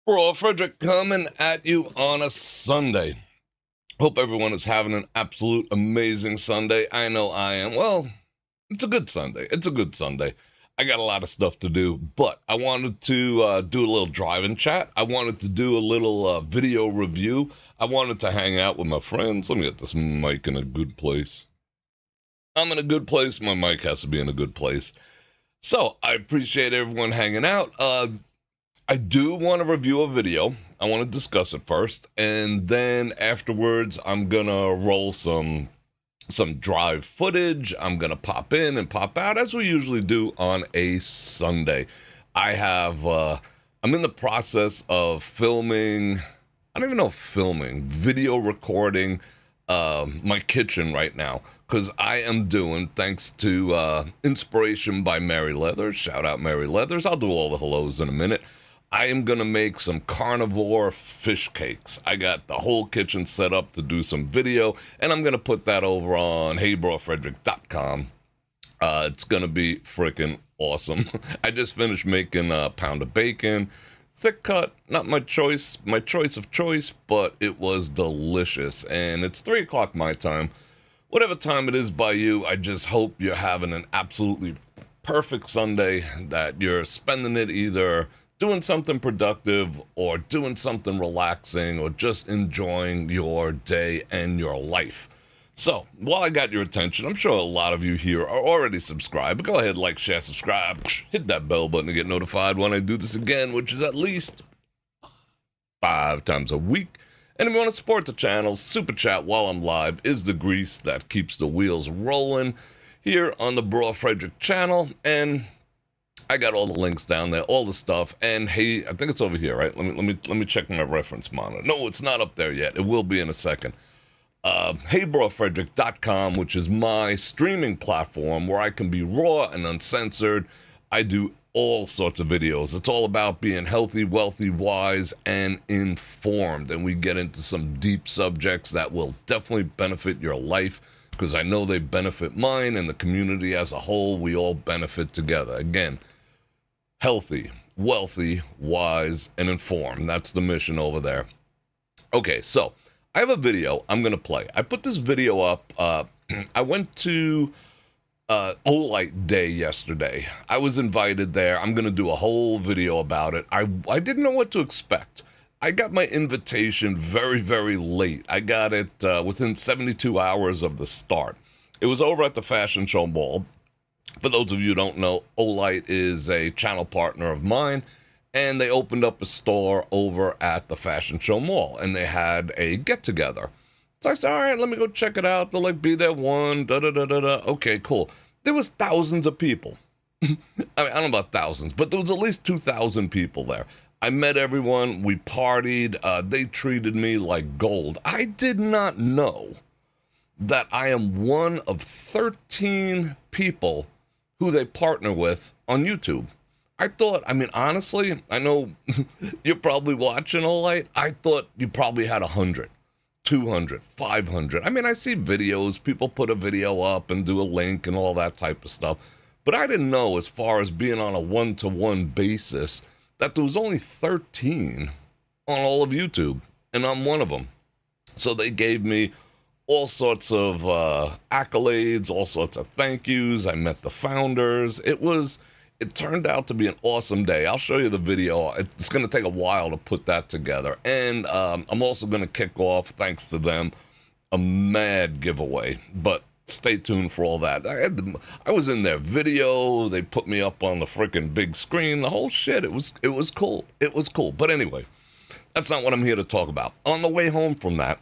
Bror Fredrik coming at you on a Sunday. Hope everyone is having an absolute amazing Sunday. I know I am. Well, it's a good Sunday. It's a good Sunday. I got a lot of stuff to do, but I wanted to do a little driving chat. I wanted to do a little video review. I wanted to hang out with my friends. Let me get this mic in a good place. I'm in a good place. My mic has to be in a good place. So I appreciate everyone hanging out. I do want to review a video. I want to discuss it first, and then afterwards, I'm gonna roll some drive footage. I'm gonna pop in and pop out as we usually do on a Sunday. I'm in the process of filming. I don't even know if filming, video recording my kitchen right now, because I am doing, thanks to inspiration by Mary Leathers. Shout out Mary Leathers. I'll do all the hellos in a minute. I am going to make some carnivore fish cakes. I got the whole kitchen set up to do some video, and I'm going to put that over on brorfredrik.com. It's going to be freaking awesome. I just finished making a pound of bacon. Thick cut, not my choice of choice, but it was delicious. And it's 3 o'clock my time. Whatever time it is by you, I just hope you're having an absolutely perfect Sunday, that you're spending it either doing something productive or doing something relaxing or just enjoying your day and your life. So, while I got your attention, I'm sure a lot of you here are already subscribed. Go ahead, like, share, subscribe, hit that bell button to get notified when I do this again, which is at least 5 times a week. And if you want to support the channel, Super Chat while I'm live is the grease that keeps the wheels rolling here on the Bror Fredrik channel. And I got all the links down there, all the stuff. And hey, I think it's over here, right? Let me check my reference monitor. No, it's not up there yet. It will be in a second. brorfredrik.com, which is my streaming platform where I can be raw and uncensored. I do all sorts of videos. It's all about being healthy, wealthy, wise, and informed. And we get into some deep subjects that will definitely benefit your life, because I know they benefit mine and the community as a whole. We all benefit together. Again, healthy, wealthy, wise, and informed. That's the mission over there. Okay, so I have a video I'm going to play. I put this video up. I went to Olight Day yesterday. I was invited there. I'm going to do a whole video about it. I didn't know what to expect. I got my invitation very, very late. I got it within 72 hours of the start. It was over at the Fashion Show Mall. For those of you who don't know, Olight is a channel partner of mine, and they opened up a store over at the Fashion Show Mall, and they had a get-together. So I said, all right, let me go check it out. They'll, like, be there da-da-da-da-da. Okay, cool. There was thousands of people. I mean, I don't know about thousands, but there was at least 2,000 people there. I met everyone. We partied. They treated me like gold. I did not know that I am one of 13 people who they partner with on YouTube. I thought, I mean, honestly, I know you're probably watching Olight. I thought you probably had 100, 200, 500. I mean, I see videos, people put a video up and do a link and all that type of stuff. But I didn't know, as far as being on a one-to-one basis, that there was only 13 on all of YouTube, and I'm one of them. So they gave me all sorts of accolades, all sorts of thank yous. I met the founders. It turned out to be an awesome day. I'll show you the video. It's going to take a while to put that together. And I'm also going to kick off, thanks to them, a mad giveaway. But stay tuned for all that. I was in their video. They put me up on the freaking big screen. The whole shit. It was cool. It was cool. But anyway, that's not what I'm here to talk about. On the way home from that,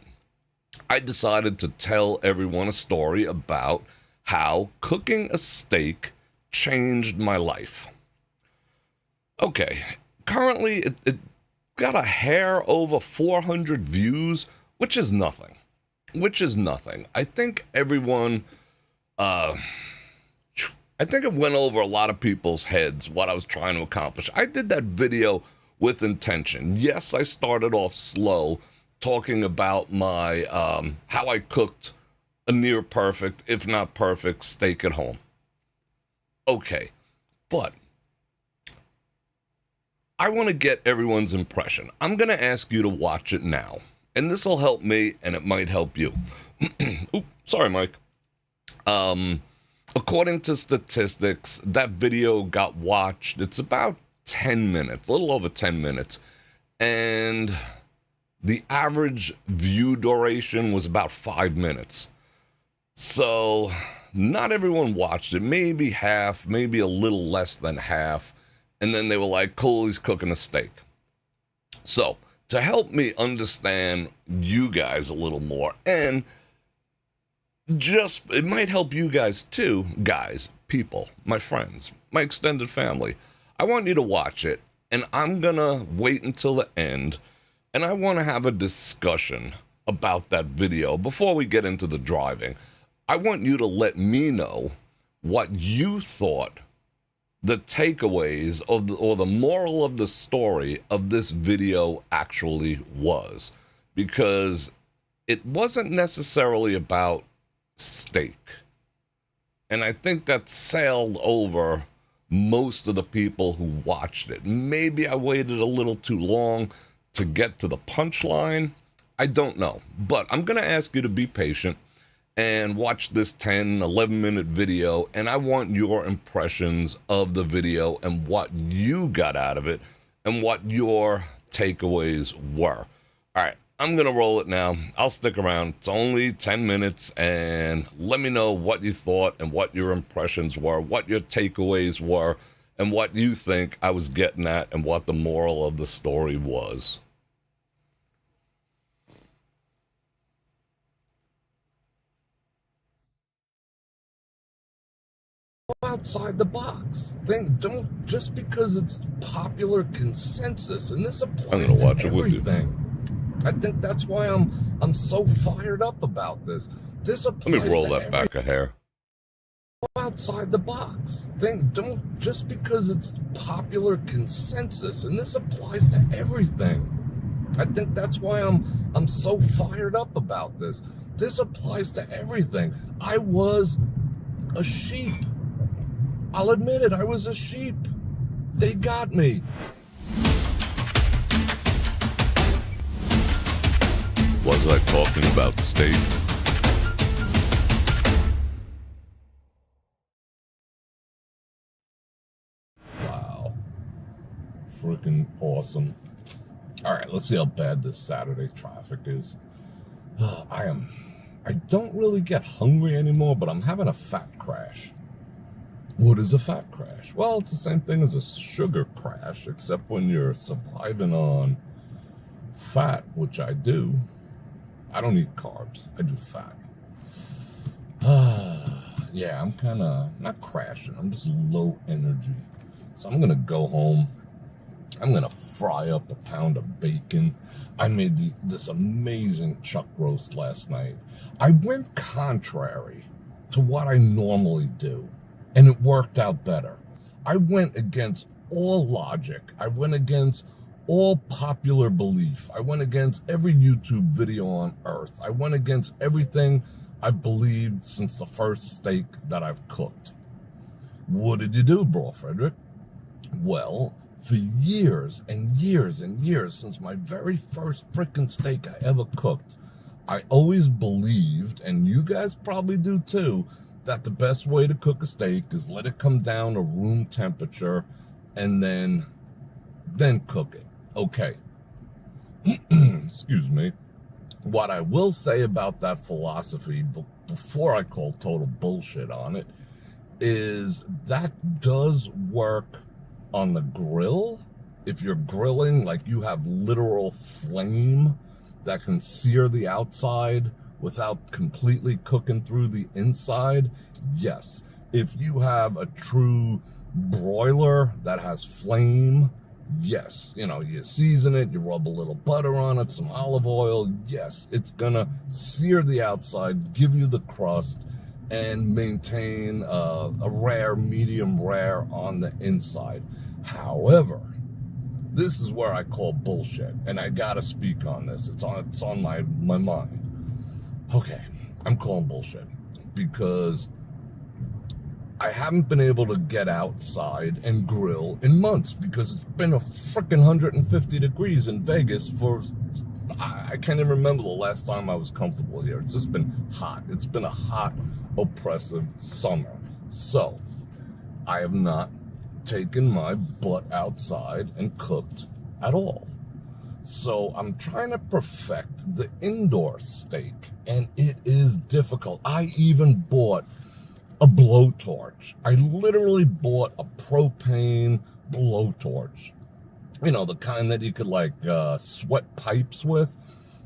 I decided to tell everyone a story about how cooking a steak changed my life. Okay, currently it got a hair over 400 views, which is nothing. I think everyone, I think it went over a lot of people's heads what I was trying to accomplish. I did that video with intention. Yes, I started off slow, talking about my how I cooked a near perfect, if not perfect, steak at home. Okay, but I want to get everyone's impression. I'm going to ask you to watch it now. And this will help me, and it might help you. Oops, sorry, Mike. According to statistics, that video got watched. It's about 10 minutes, a little over 10 minutes. And the average view duration was about 5 minutes. So not everyone watched it. Maybe half, maybe a little less than half. And then they were like, cool, he's cooking a steak. So to help me understand you guys a little more, and just, it might help you guys too, guys, people, my friends, my extended family. I want you to watch it, and I'm gonna wait until the end, and I want to have a discussion about that video before we get into the driving. I want you to let me know what you thought the takeaways of or the moral of the story of this video actually was, because it wasn't necessarily about steak. And I think that sailed over most of the people who watched it. Maybe I waited a little too long to get to the punchline. I don't know. But I'm going to ask you to be patient and watch this 10, 11-minute video, and I want your impressions of the video and what you got out of it and what your takeaways were. All right, I'm going to roll it now. I'll stick around. It's only 10 minutes, and let me know what you thought and what your impressions were, what your takeaways were, and what you think I was getting at and what the moral of the story was. Outside the box. Don't just because it's popular consensus, and this applies to everything. I think that's why I'm so fired up about this. This applies. Let me roll that back a hair. Outside the box. Don't just because it's popular consensus, and this applies to everything. I think that's why I'm so fired up about this. This applies to everything. I was a sheep. I'll admit it, I was a sheep. They got me. Was I talking about steak? Wow. Freaking awesome. All right, let's see how bad this Saturday traffic is. I don't really get hungry anymore, but I'm having a fat crash. What is a fat crash? Well, it's the same thing as a sugar crash, except when you're surviving on fat, which I do. I don't eat carbs. I do fat. Yeah, I'm kind of not crashing. I'm just low energy. So I'm going to go home. I'm going to fry up a pound of bacon. I made this amazing chuck roast last night. I went contrary to what I normally do, and it worked out better. I went against all logic. I went against all popular belief. I went against every YouTube video on earth. I went against everything I've believed since the first steak that I've cooked. What did you do, Bror Fredrik? Well, for years and years and years, since my very first frickin' steak I ever cooked, I always believed, and you guys probably do too, that the best way to cook a steak is let it come down to room temperature and then cook it. Okay. Excuse me. What I will say about that philosophy, before I call total bullshit on it, is that does work on the grill. If you're grilling, like you have literal flame that can sear the outside without completely cooking through the inside, yes. If you have a true broiler that has flame, yes. You know, you season it, you rub a little butter on it, some olive oil, yes. It's gonna sear the outside, give you the crust, and maintain a rare, medium rare on the inside. However, this is where I call bullshit, and I gotta speak on this. It's on my mind. Okay, I'm calling bullshit because I haven't been able to get outside and grill in months because it's been a freaking 150 degrees in Vegas for, I can't even remember the last time I was comfortable here. It's just been hot. It's been a hot, oppressive summer. So I have not taken my butt outside and cooked at all. So I'm trying to perfect the indoor steak, and it is difficult. I even bought a blowtorch. I literally bought a propane blowtorch. You know, the kind that you could like sweat pipes with,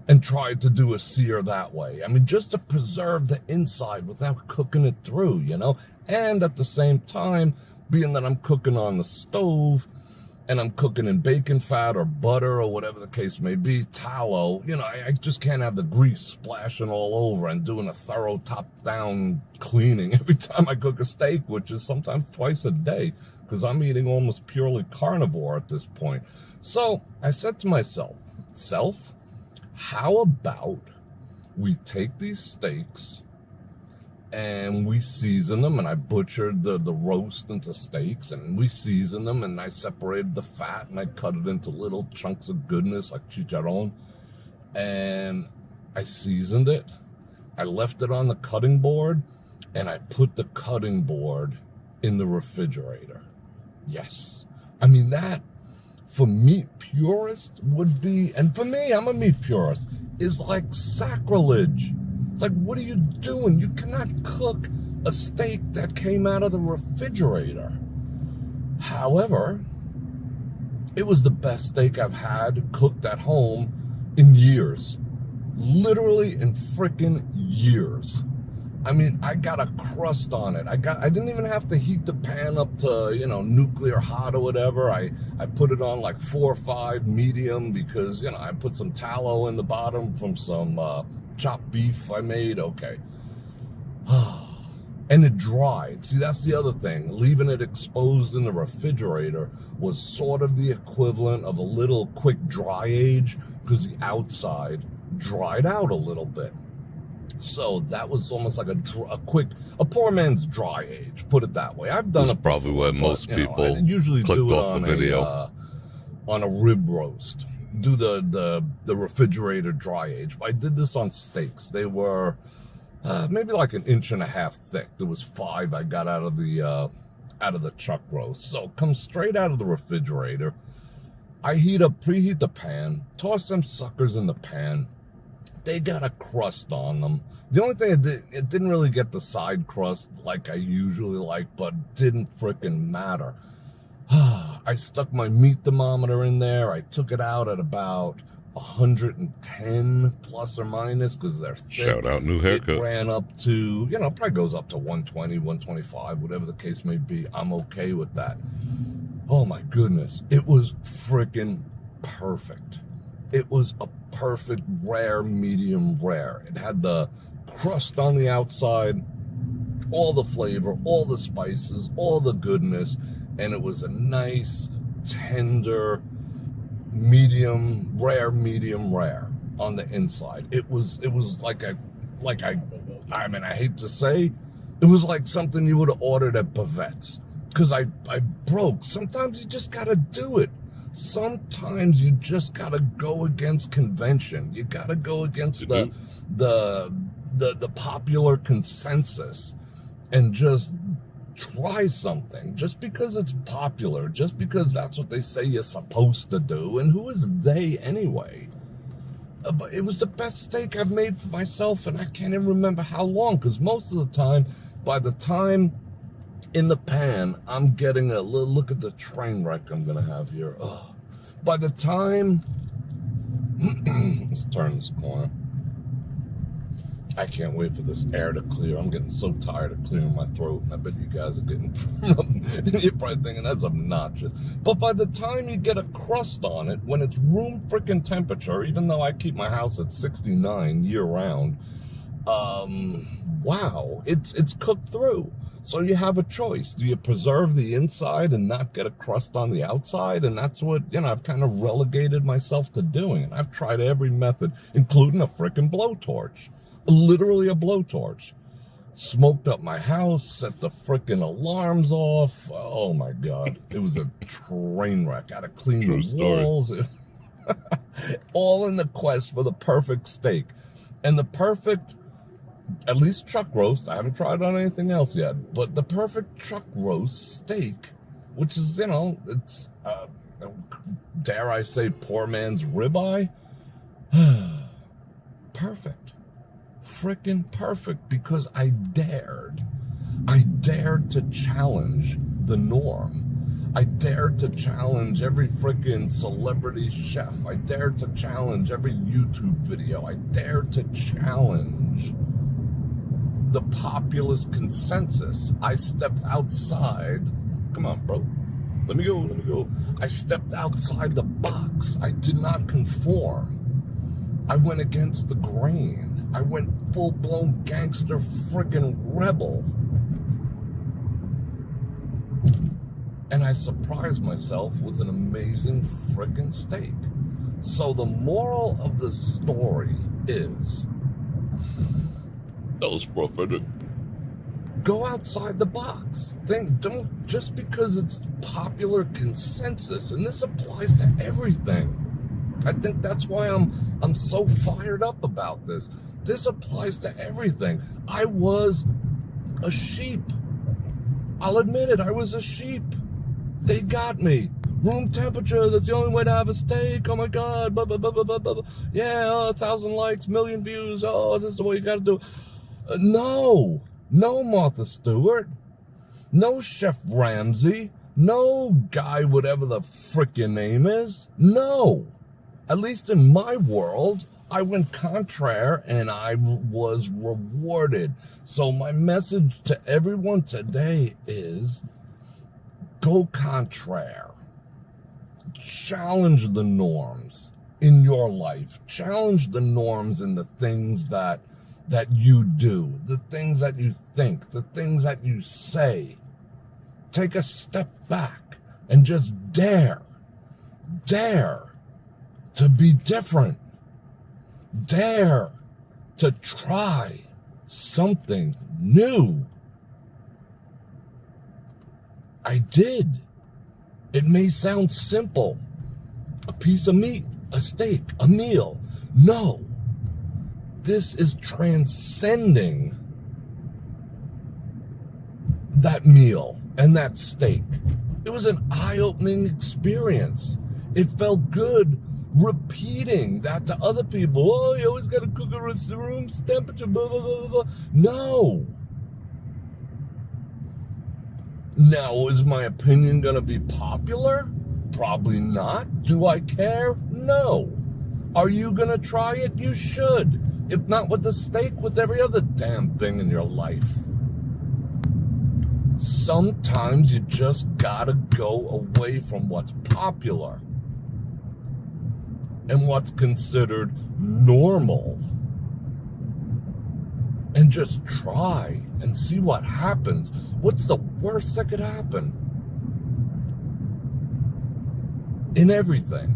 and tried to do a sear that way. I mean, just to preserve the inside without cooking it through, you know? And at the same time, being that I'm cooking on the stove, and I'm cooking in bacon fat or butter or whatever the case may be, tallow, you know, I just can't have the grease splashing all over and doing a thorough top-down cleaning every time I cook a steak, which is sometimes twice a day, because I'm eating almost purely carnivore at this point. So I said to myself, how about we take these steaks and we season them, and I butchered the roast into steaks, and we seasoned them, and I separated the fat, and I cut it into little chunks of goodness like chicharron, and I seasoned it. I left it on the cutting board, and I put the cutting board in the refrigerator. Yes. I mean, that, for meat purists, would be, and for me, I'm a meat purist, is like sacrilege. It's like, what are you doing? You cannot cook a steak that came out of the refrigerator. However, it was the best steak I've had cooked at home in years. Literally in freaking years. I mean, I got a crust on it. I didn't even have to heat the pan up to, you know, nuclear hot or whatever. I put it on like 4 or 5 medium because, you know, I put some tallow in the bottom from some chopped beef I made. Okay. And it dried. See, that's the other thing. Leaving it exposed in the refrigerator was sort of the equivalent of a little quick dry age because the outside dried out a little bit. So that was almost like a poor man's dry age, put it that way. I've done That's it probably before, what most people I usually clicked do it off the video. On a rib roast. Do the refrigerator dry age. I did this on steaks. They were maybe like 1.5 inches thick. There was 5 I got out of the chuck roast. So come straight out of the refrigerator. I preheat the pan, toss them suckers in the pan. They got a crust on them. The only thing it didn't really get the side crust like I usually like, but didn't freaking matter. I stuck my meat thermometer in there. I took it out at about 110 plus or minus because they're thick. Shout out new haircut. It ran up to, you know, probably goes up to 120, 125, whatever the case may be. I'm okay with that. Oh my goodness. It was freaking perfect. It was a perfect rare, medium rare. It had the crust on the outside, all the flavor, all the spices, all the goodness, and it was a nice, tender, medium rare on the inside. It was like I mean, I hate to say, it was like something you would have ordered at Bavette's. Because I broke. Sometimes you just gotta do it. Sometimes you just gotta go against convention. You gotta go against the popular consensus and just try something. Just because it's popular, just because that's what they say you're supposed to do. And who is they anyway? But it was the best steak I've made for myself, and I can't even remember how long. Because most of the time, by the time in the pan, I'm getting a little, look at the train wreck I'm gonna have here. Ugh. By the time, let's turn this corner. I can't wait for this air to clear. I'm getting so tired of clearing my throat, and I bet you guys are getting, you're probably thinking that's obnoxious. But by the time you get a crust on it, when it's room freaking temperature, even though I keep my house at 69 year round, wow, it's cooked through. So you have a choice. Do you preserve the inside and not get a crust on the outside? And that's what, you know, I've kind of relegated myself to doing. And I've tried every method, including a freaking blowtorch. Literally a blowtorch. smoked up my house, set the frickin' alarms off. Oh my God. It was a train wreck. I had to clean True the story. walls. All in the quest for the perfect steak. And the perfect, at least chuck roast, I haven't tried on anything else yet, but the perfect chuck roast steak, which is, it's, dare I say, poor man's ribeye. Perfect. Frickin' perfect, because I dared to challenge the norm. I dared to challenge every frickin' celebrity chef. I dared to challenge every YouTube video. I dared to challenge the populist consensus. I stepped outside. Come on, bro. Let me go. I stepped outside the box. I did not conform. I went against the grain. I went full-blown gangster friggin' rebel. And I surprised myself with an amazing friggin' steak. So the moral of the story is, That was Bror Fredrik. go outside the box. Don't, just because it's popular consensus, and this applies to everything. I think that's why I'm so fired up about this. This applies to everything. I was a sheep. I'll admit it, I was a sheep. They got me. Room temperature, that's the only way to have a steak. Oh my God, blah, blah, blah, blah, blah, blah. Yeah, 1,000 likes, million views. Oh, this is the way you gotta do it. No, Martha Stewart. No Chef Ramsay. No guy, whatever the frick your name is. No. At least in my world, I went contraire and I was rewarded. So my message to everyone today is, go contraire. Challenge the norms in your life. Challenge the norms in the things that you do, the things that you think, the things that you say. Take a step back and just dare to be different. Dare to try something new. I did. It may sound simple. A piece of meat, a steak, a meal. No. This is transcending that meal and that steak. It was an eye-opening experience. It felt good repeating that to other people. Oh, you always got to cook it at the room temperature, blah, blah, blah, blah. No. Now, is my opinion going to be popular? Probably not. Do I care? No. Are you going to try it? You should. If not with the steak, with every other damn thing in your life. Sometimes you just gotta go away from what's popular and what's considered normal and just try and see what happens. What's the worst that could happen? In everything.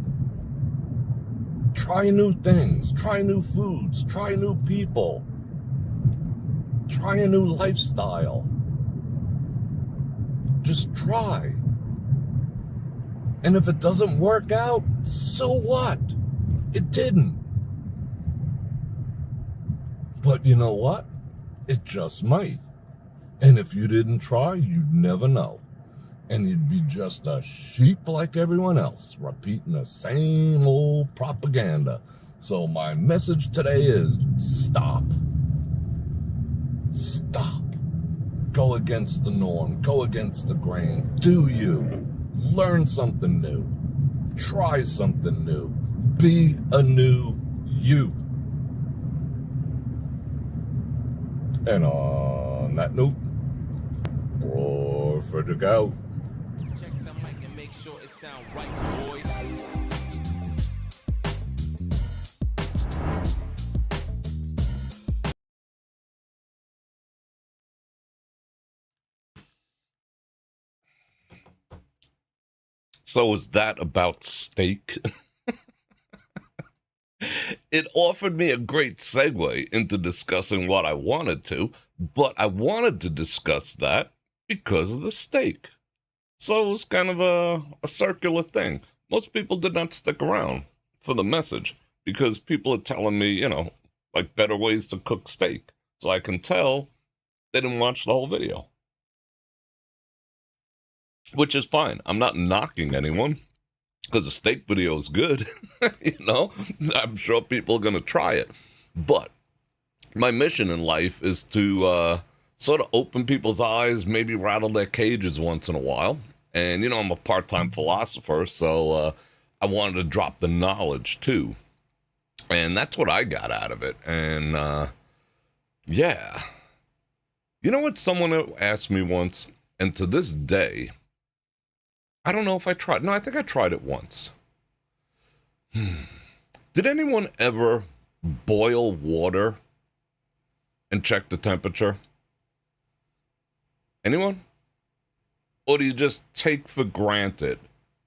Try new things, try new foods, try new people, try a new lifestyle. Just try. And if it doesn't work out, so what? It didn't. But you know what? It just might. And if you didn't try, you'd never know. And you'd be just a sheep like everyone else, repeating the same old propaganda. So my message today is stop. Stop. Go against the norm. Go against the grain. Do you. Learn something new. Try something new. Be a new you. And on that note, Bror Fredrik out. Check the mic and make sure it sound right, boys. So is that about steak? it offered me a great segue into discussing what I wanted to, but I wanted to discuss that because of the steak. So it was kind of a circular thing. Most people did not stick around for the message because people are telling me, like better ways to cook steak. So I can tell they didn't watch the whole video. Which is fine. I'm not knocking anyone because the steak video is good. I'm sure people are going to try it. But my mission in life is to sort of open people's eyes, maybe rattle their cages once in a while. And, I'm a part-time philosopher, so I wanted to drop the knowledge too. And that's what I got out of it. And, yeah. You know what someone asked me once? And to this day, I don't know if I tried. No, I think I tried it once. Did anyone ever boil water and check the temperature? Anyone? Or do you just take for granted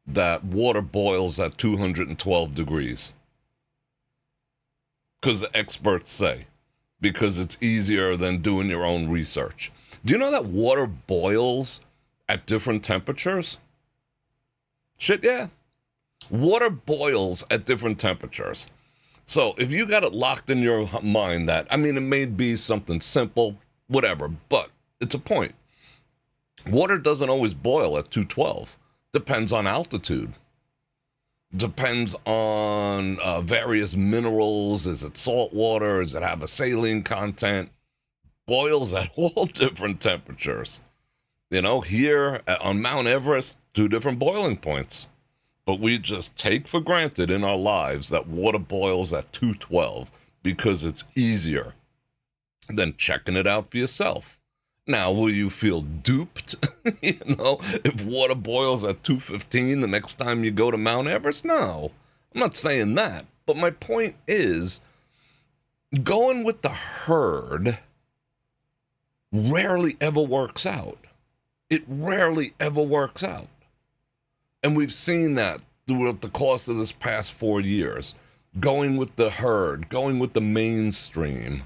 that water boils at 212 degrees? Because the experts say. Because it's easier than doing your own research. Do you know that water boils at different temperatures? Shit, yeah. Water boils at different temperatures. So if you got it locked in your mind that, it may be something simple, whatever, but it's a point. Water doesn't always boil at 212. Depends on altitude. Depends on various minerals. Is it salt water? Does it have a saline content? Boils at all different temperatures. Here on Mount Everest, 2 different boiling points. But we just take for granted in our lives that water boils at 212 because it's easier than checking it out for yourself. Now, will you feel duped, if water boils at 215 the next time you go to Mount Everest? No, I'm not saying that. But my point is, going with the herd rarely ever works out. It rarely ever works out. And we've seen that throughout the course of this past 4 years. Going with the herd, going with the mainstream,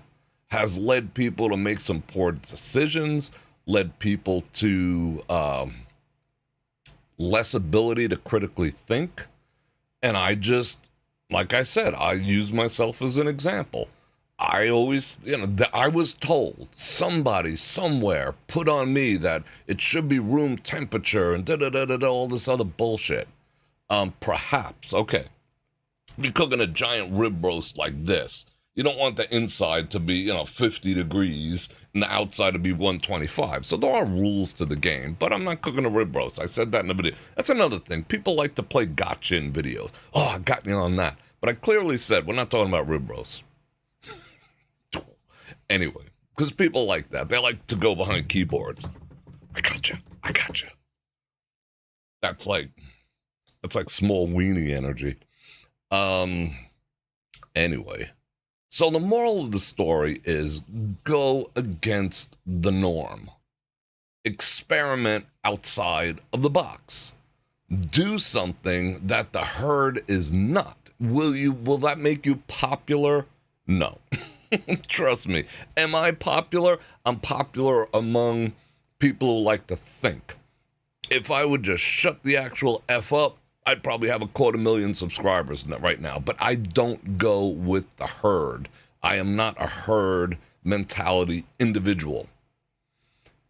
has led people to make some poor decisions, led people to less ability to critically think. And I just, like I said, I use myself as an example. I always, I was told, somebody somewhere put on me that it should be room temperature and all this other bullshit. Perhaps, okay. If you're cooking a giant rib roast like this, you don't want the inside to be, 50 degrees and the outside to be 125. So there are rules to the game, but I'm not cooking a rib roast. I said that in the video. That's another thing. People like to play gotcha in videos. Oh, I got you on that. But I clearly said, we're not talking about rib roast. Anyway, because people like that. They like to go behind keyboards. I gotcha. That's like small weenie energy. Anyway. So the moral of the story is go against the norm. Experiment outside of the box. Do something that the herd is not. Will that make you popular? No. Trust me. Am I popular? I'm popular among people who like to think. If I would just shut the actual F up, I'd probably have 250,000 subscribers right now, but I don't go with the herd. I am not a herd mentality individual.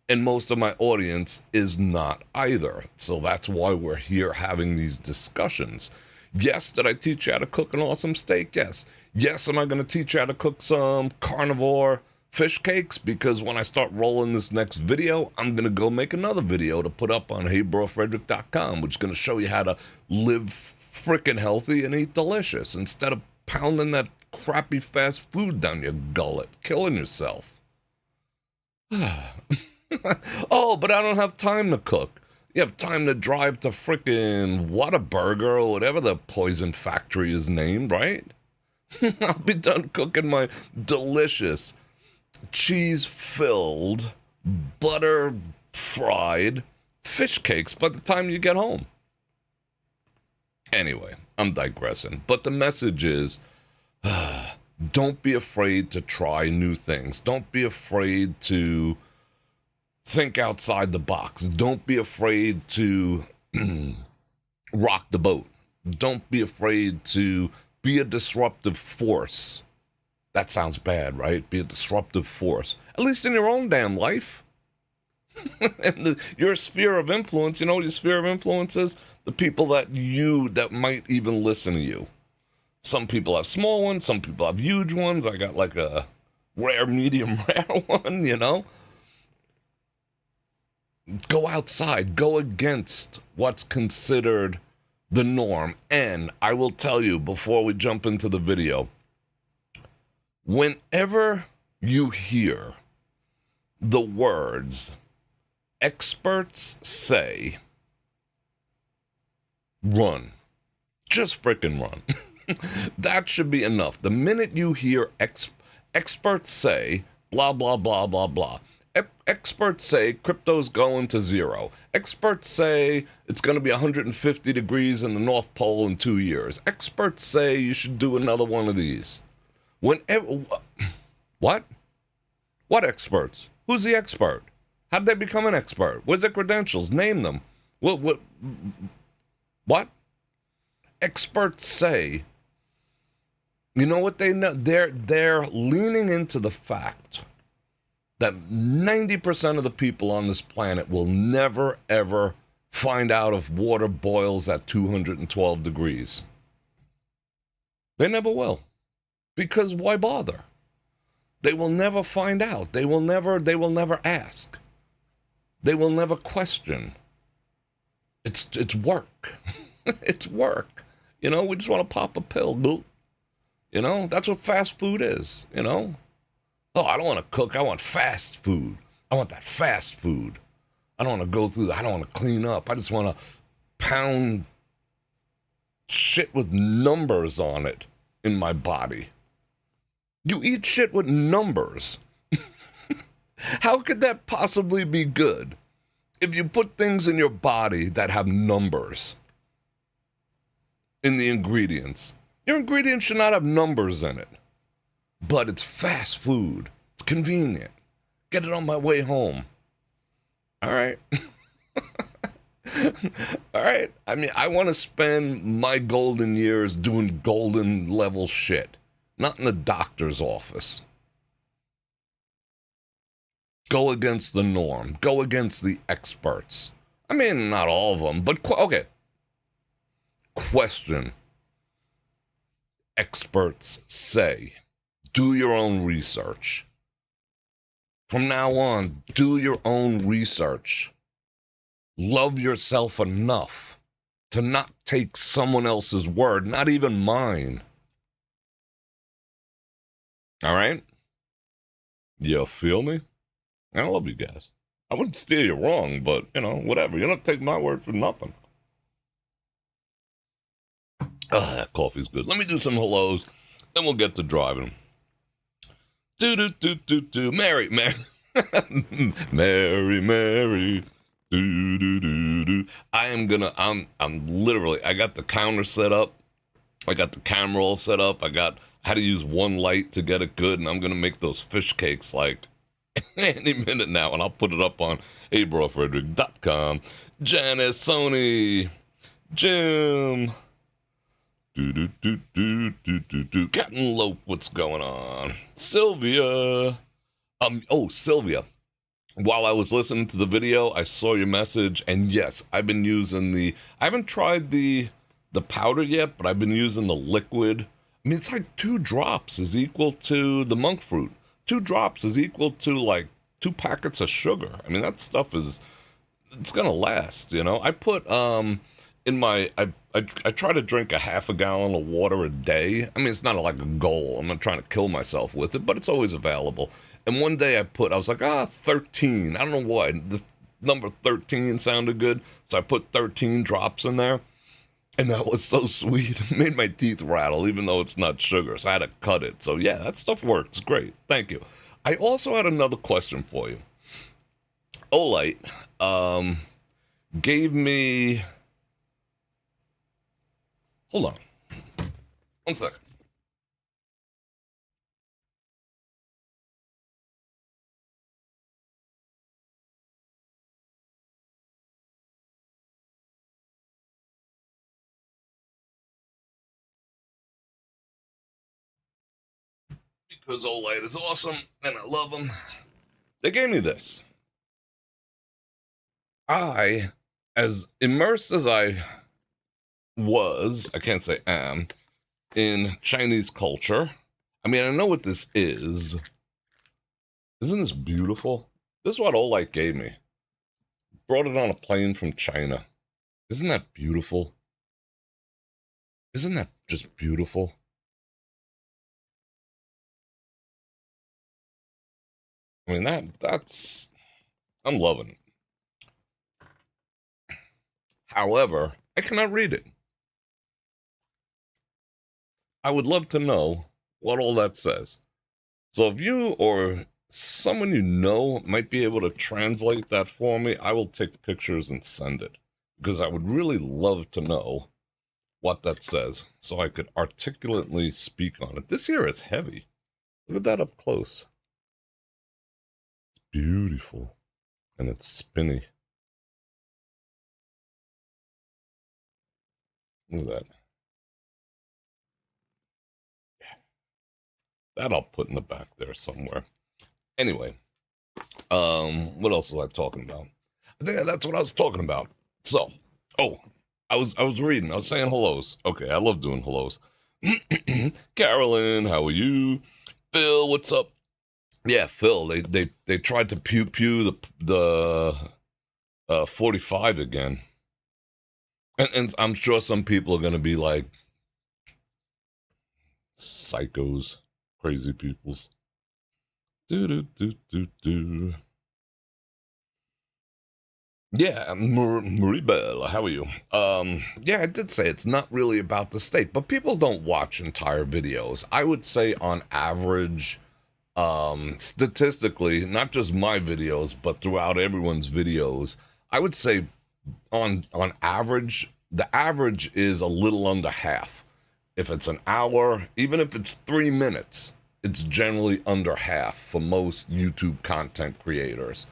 And most of my audience is not either. So that's why we're here having these discussions. Yes, did I teach you how to cook an awesome steak? Yes. Yes, am I going to teach you how to cook some carnivore fish cakes? Because when I start rolling this next video, I'm going to go make another video to put up on heybrorfredrik.com, which is going to show you how to live freaking healthy and eat delicious instead of pounding that crappy fast food down your gullet, killing yourself. Oh, but I don't have time to cook. You have time to drive to frickin' Whataburger or whatever the poison factory is named, right? I'll be done cooking my delicious cheese-filled, butter-fried fish cakes by the time you get home. Anyway, I'm digressing. But the message is, Don't be afraid to try new things. Don't be afraid to think outside the box. Don't be afraid to rock the boat. Don't be afraid to be a disruptive force. That sounds bad, right? Be a disruptive force. At least in your own damn life. And your sphere of influence, you know what your sphere of influence is? The people that might even listen to you. Some people have small ones, some people have huge ones. I got like a rare, medium rare one, you know? Go outside, go against what's considered the norm. And I will tell you before we jump into the video, whenever you hear the words experts say, run. Just frickin' run. That should be enough. The minute you hear experts say, blah, blah, blah, blah, blah. Experts say crypto's going to zero. Experts say it's going to be 150 degrees in the North Pole in 2 years. Experts say you should do another one of these. Whenever, what? What experts? Who's the expert? How'd they become an expert? Where's their credentials? Name them. What? Experts say, you know what they know? They're leaning into the fact that 90% of the people on this planet will never, ever find out if water boils at 212 degrees. They never will. Because why bother? They will never find out. They will never ask. They will never question. It's work. It's work. You know, we just want to pop a pill. You know, that's what fast food is, you know? Oh, I don't want to cook. I want fast food. I want that fast food. I don't want to go through that. I don't want to clean up. I just want to pound shit with numbers on it in my body. You eat shit with numbers. How could that possibly be good if you put things in your body that have numbers in the ingredients? Your ingredients should not have numbers in it. But it's fast food. It's convenient. Get it on my way home. All right. All right. I mean, I want to spend my golden years doing golden level shit, not in the doctor's office. Go against the norm. Go against the experts. I mean, not all of them, but okay. Question. Experts say. Do your own research. From now on, do your own research. Love yourself enough to not take someone else's word, not even mine. All right? You feel me? I love you guys. I wouldn't steer you wrong, but, you know, whatever. You don't take my word for nothing. That coffee's good. Let me do some hellos, then we'll get to driving. Do. Mary. Mary. Do. I'm literally, I got the counter set up. I got the camera all set up. I had to use one light to get it good, and I'm going to make those fish cakes like any minute now, and I'll put it up on brorfredrik.com. Janice, Sony, Jim. Captain Lope, what's going on? Sylvia. Sylvia. While I was listening to the video, I saw your message, and yes, I've been using I haven't tried the powder yet, but I've been using the liquid. I mean, it's like 2 drops is equal to the monk fruit. 2 drops is equal to like 2 packets of sugar. I mean, that stuff it's gonna last, you know? I put, I try to drink a half a gallon of water a day. I mean, it's not like a goal. I'm not trying to kill myself with it, but it's always available. And one day I was like, 13. I don't know why. The number 13 sounded good. So I put 13 drops in there. And that was so sweet. It made my teeth rattle, even though it's not sugar. So I had to cut it. So yeah, that stuff works. Great. Thank you. I also had another question for you. Olite gave me... Hold on. One second. because OLED is awesome and I love them. They gave me this. I, as immersed as I was, I can't say am, in Chinese culture. I mean, I know what this is. Isn't this beautiful? This is what Olight gave me. Brought it on a plane from China. Isn't that beautiful? Isn't that just beautiful? I mean, that's I'm loving it. However, I cannot read it. I would love to know what all that says. So if you or someone you know might be able to translate that for me, I will take pictures and send it. Because I would really love to know what that says so I could articulately speak on it. This here is heavy. Look at that up close. It's beautiful. And it's spinny. Look at that. That I'll put in the back there somewhere. Anyway, what else was I talking about? I think that's what I was talking about. So, I was reading. I was saying hellos. Okay, I love doing hellos. Carolyn, how are you? Phil, what's up? Yeah, Phil. They tried to pew the 45 again, and I'm sure some people are gonna be like psychos, crazy peoples. Do. Yeah, Marie Belle, how are you? Yeah, I did say it's not really about the steak, but people don't watch entire videos. I would say on average, statistically, not just my videos, but throughout everyone's videos, I would say on average, the average is a little under half. If it's an hour, even if it's 3 minutes, it's generally under half for most YouTube content creators.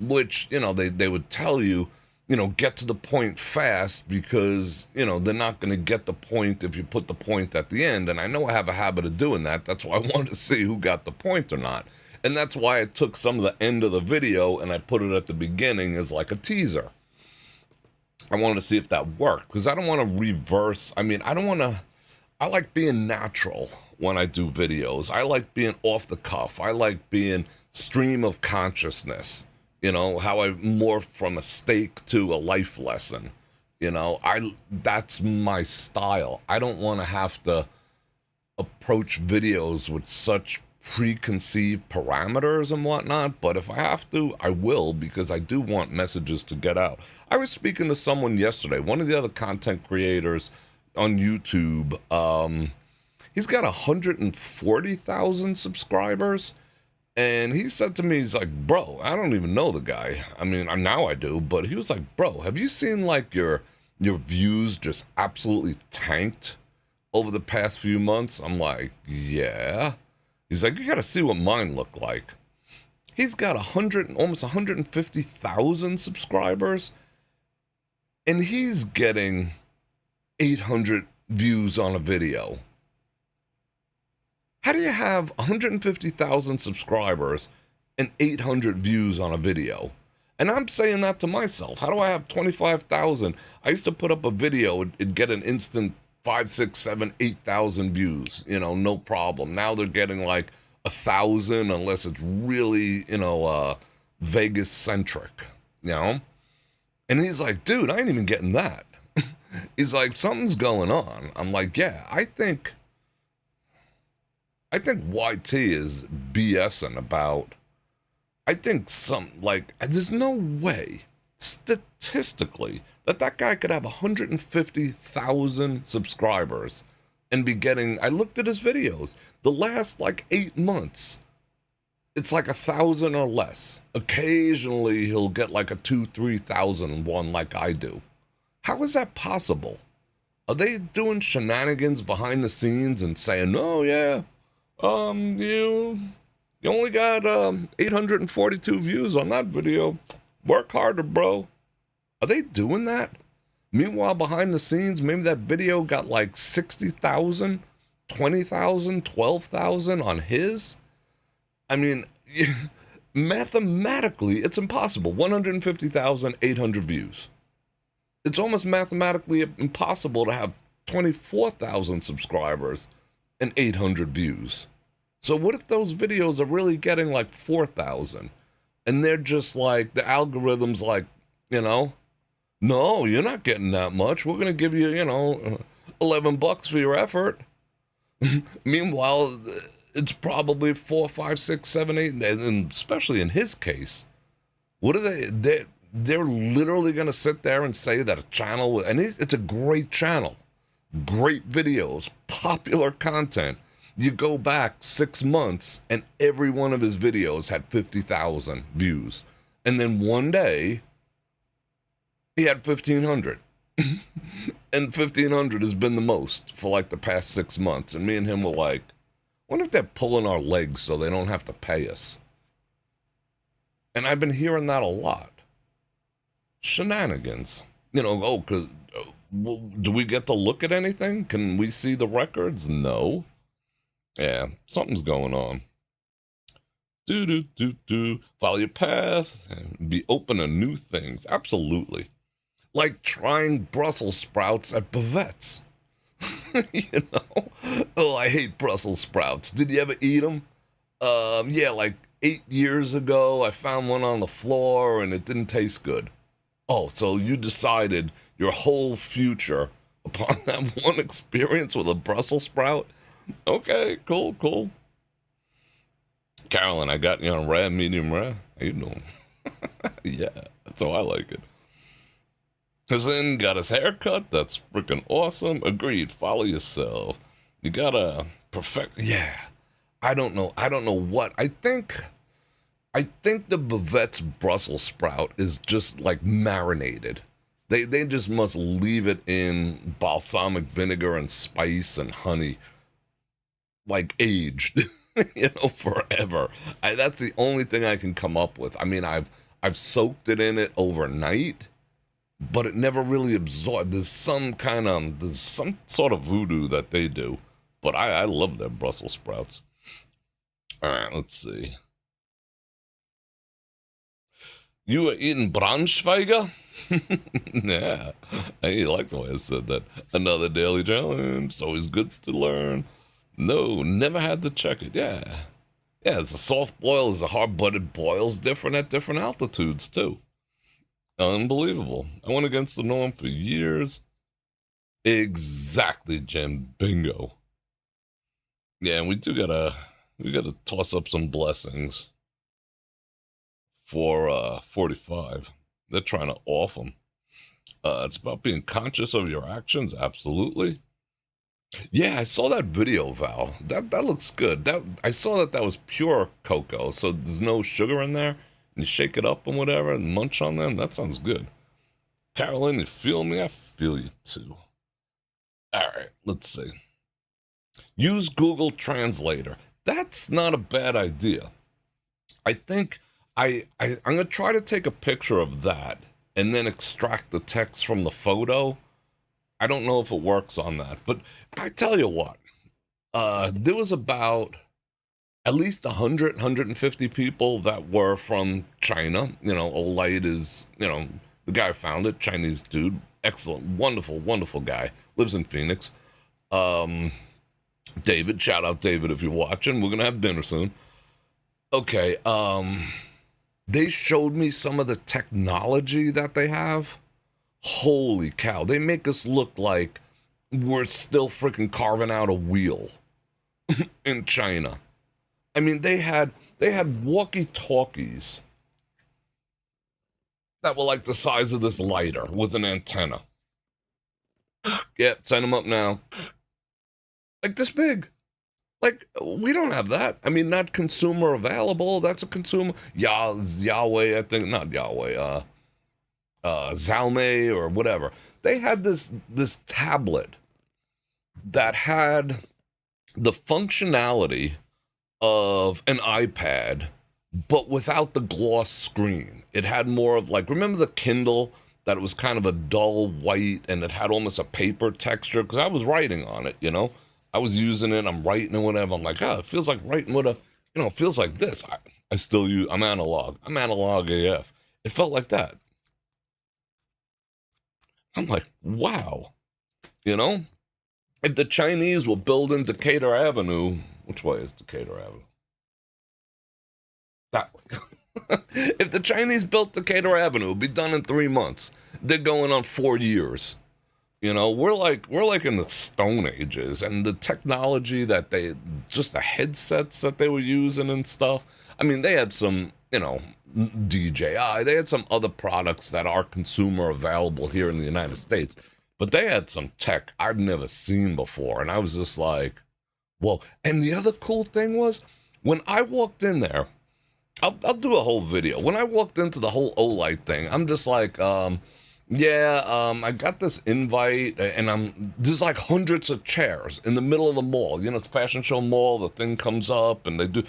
Which, you know, they would tell you, you know, get to the point fast because, you know, they're not going to get the point if you put the point at the end. And I know I have a habit of doing that. That's why I wanted to see who got the point or not. And that's why I took some of the end of the video and I put it at the beginning as like a teaser. I wanted to see if that worked because I don't want to reverse. I mean, I like being natural when I do videos. I like being off the cuff. I like being stream of consciousness, you know, how I morphed from a steak to a life lesson, you know, that's my style. I don't want to have to approach videos with such preconceived parameters and whatnot, but if I have to, I will, because I do want messages to get out. I was speaking to someone yesterday, one of the other content creators on YouTube. He's got 140,000 subscribers. And he said to me, he's like, bro, I don't even know the guy. I mean, now I do, but he was like, bro, have you seen like your views just absolutely tanked over the past few months? I'm like, yeah. He's like, you got to see what mine look like. He's got almost 150,000 subscribers, and he's getting 800 views on a video. How do you have 150,000 subscribers and 800 views on a video? And I'm saying that to myself. How do I have 25,000? I used to put up a video, it'd get an instant 5, 6, 7, 8,000 views, you know, no problem. Now they're getting like 1,000 unless it's really, you know, Vegas centric, you know? And he's like, dude, I ain't even getting that. He's like, something's going on. I'm like, yeah, I think YT is BSing about, I think there's no way, statistically, that guy could have 150,000 subscribers and be getting, I looked at his videos, the last like 8 months, it's like 1,000 or less. Occasionally he'll get like a 2,000-3,000 one like I do. How is that possible? Are they doing shenanigans behind the scenes and saying, oh yeah, you only got 842 views on that video. Work harder, bro. Are they doing that? Meanwhile, behind the scenes, maybe that video got like 60,000 20,000, 12,000 on his. I mean, mathematically, it's impossible. 150,800 views. It's almost mathematically impossible to have 24,000 subscribers and 800 views. So what if those videos are really getting like 4,000? And they're just like, the algorithm's like, no, you're not getting that much. We're going to give you, $11 for your effort. Meanwhile, it's probably 4, 5, 6, 7, 8, and especially in his case, what are they? They're literally going to sit there and say that a channel, and it's a great channel, great videos, popular content. You go back 6 months, and every one of his videos had 50,000 views, and then one day he had 1,500. And 1,500 has been the most for like the past 6 months. And me and him were like, what if they're pulling our legs so they don't have to pay us? And I've been hearing that a lot. Shenanigans. Do we get to look at anything? Can we see the records? No. Yeah, something's going on. Follow your path and be open to new things. Absolutely. Like trying Brussels sprouts at Bavette's. Oh, I hate Brussels sprouts. Did you ever eat them? Yeah, like 8 years ago, I found one on the floor and it didn't taste good. Oh, so you decided your whole future upon that one experience with a Brussels sprout? Okay, cool. Carolyn, I got you on rare, medium rare. How you doing? Yeah, that's how I like it. Cousin got his hair cut. That's freaking awesome. Agreed. Follow yourself. You gotta perfect. Yeah. I don't know what. I think the Bavette's Brussels sprout is just like marinated. They just must leave it in balsamic vinegar and spice and honey, like aged, forever. That's the only thing I can come up with. I mean, I've soaked it in it overnight, but it never really absorbed. There's some sort of voodoo that they do, but I love their Brussels sprouts. All right, let's see. You were eating Braunschweiger? Yeah, I like the way I said that. Another daily challenge. It's always good to learn. No, never had to check it. Yeah, it's a soft boil, it's a hard-butted boils different at different altitudes, too. Unbelievable. I went against the norm for years. Exactly, Jen. Bingo. Yeah, and we gotta toss up some blessings for 45. They're trying to off them. It's about being conscious of your actions. Absolutely. Yeah, I saw that video, Val. That looks good. I saw that was pure cocoa, so there's no sugar in there. And you shake it up and whatever and munch on them. That sounds good. Carolyn, you feel me? I feel you too. All right, let's see. Use Google Translator. That's not a bad idea. I think I'm going to try to take a picture of that and then extract the text from the photo. I don't know if it works on that, but I tell you what, there was about at least 100, 150 people that were from China. Olight is, the guy who founded, Chinese dude, excellent, wonderful, wonderful guy, lives in Phoenix. David, shout out David if you're watching. We're going to have dinner soon. Okay, they showed me some of the technology that they have. Holy cow, they make us look like we're still freaking carving out a wheel in China. I mean, they had walkie-talkies that were like the size of this lighter with an antenna. Yeah, send them up now. Like this big. Like, we don't have that. I mean, not consumer available. That's a consumer. Yahweh, I think. Not Yahweh. Xiaomi or whatever. They had this tablet that had the functionality of an iPad, but without the gloss screen. It had more of like, remember the Kindle, that it was kind of a dull white and it had almost a paper texture? Because I was writing on it, I was using it, I'm writing and whatever. I'm like, oh, it feels like writing with a, it feels like this. I still use, I'm analog AF. It felt like that. I'm like, wow. If the Chinese were building Decatur Avenue, which way is Decatur Avenue? That way. If the Chinese built Decatur Avenue, it'd be done in 3 months. They're going on 4 years. We're like in the Stone Ages, and the technology that just the headsets that they were using and stuff. I mean, they had some, DJI. They had some other products that are consumer available here in the United States. But they had some tech I've never seen before. And I was just like, whoa. And the other cool thing was, when I walked in there, I'll do a whole video. When I walked into the whole Olight thing, I'm just like, I got this invite, and there's like hundreds of chairs in the middle of the mall. It's a fashion show mall. The thing comes up, and they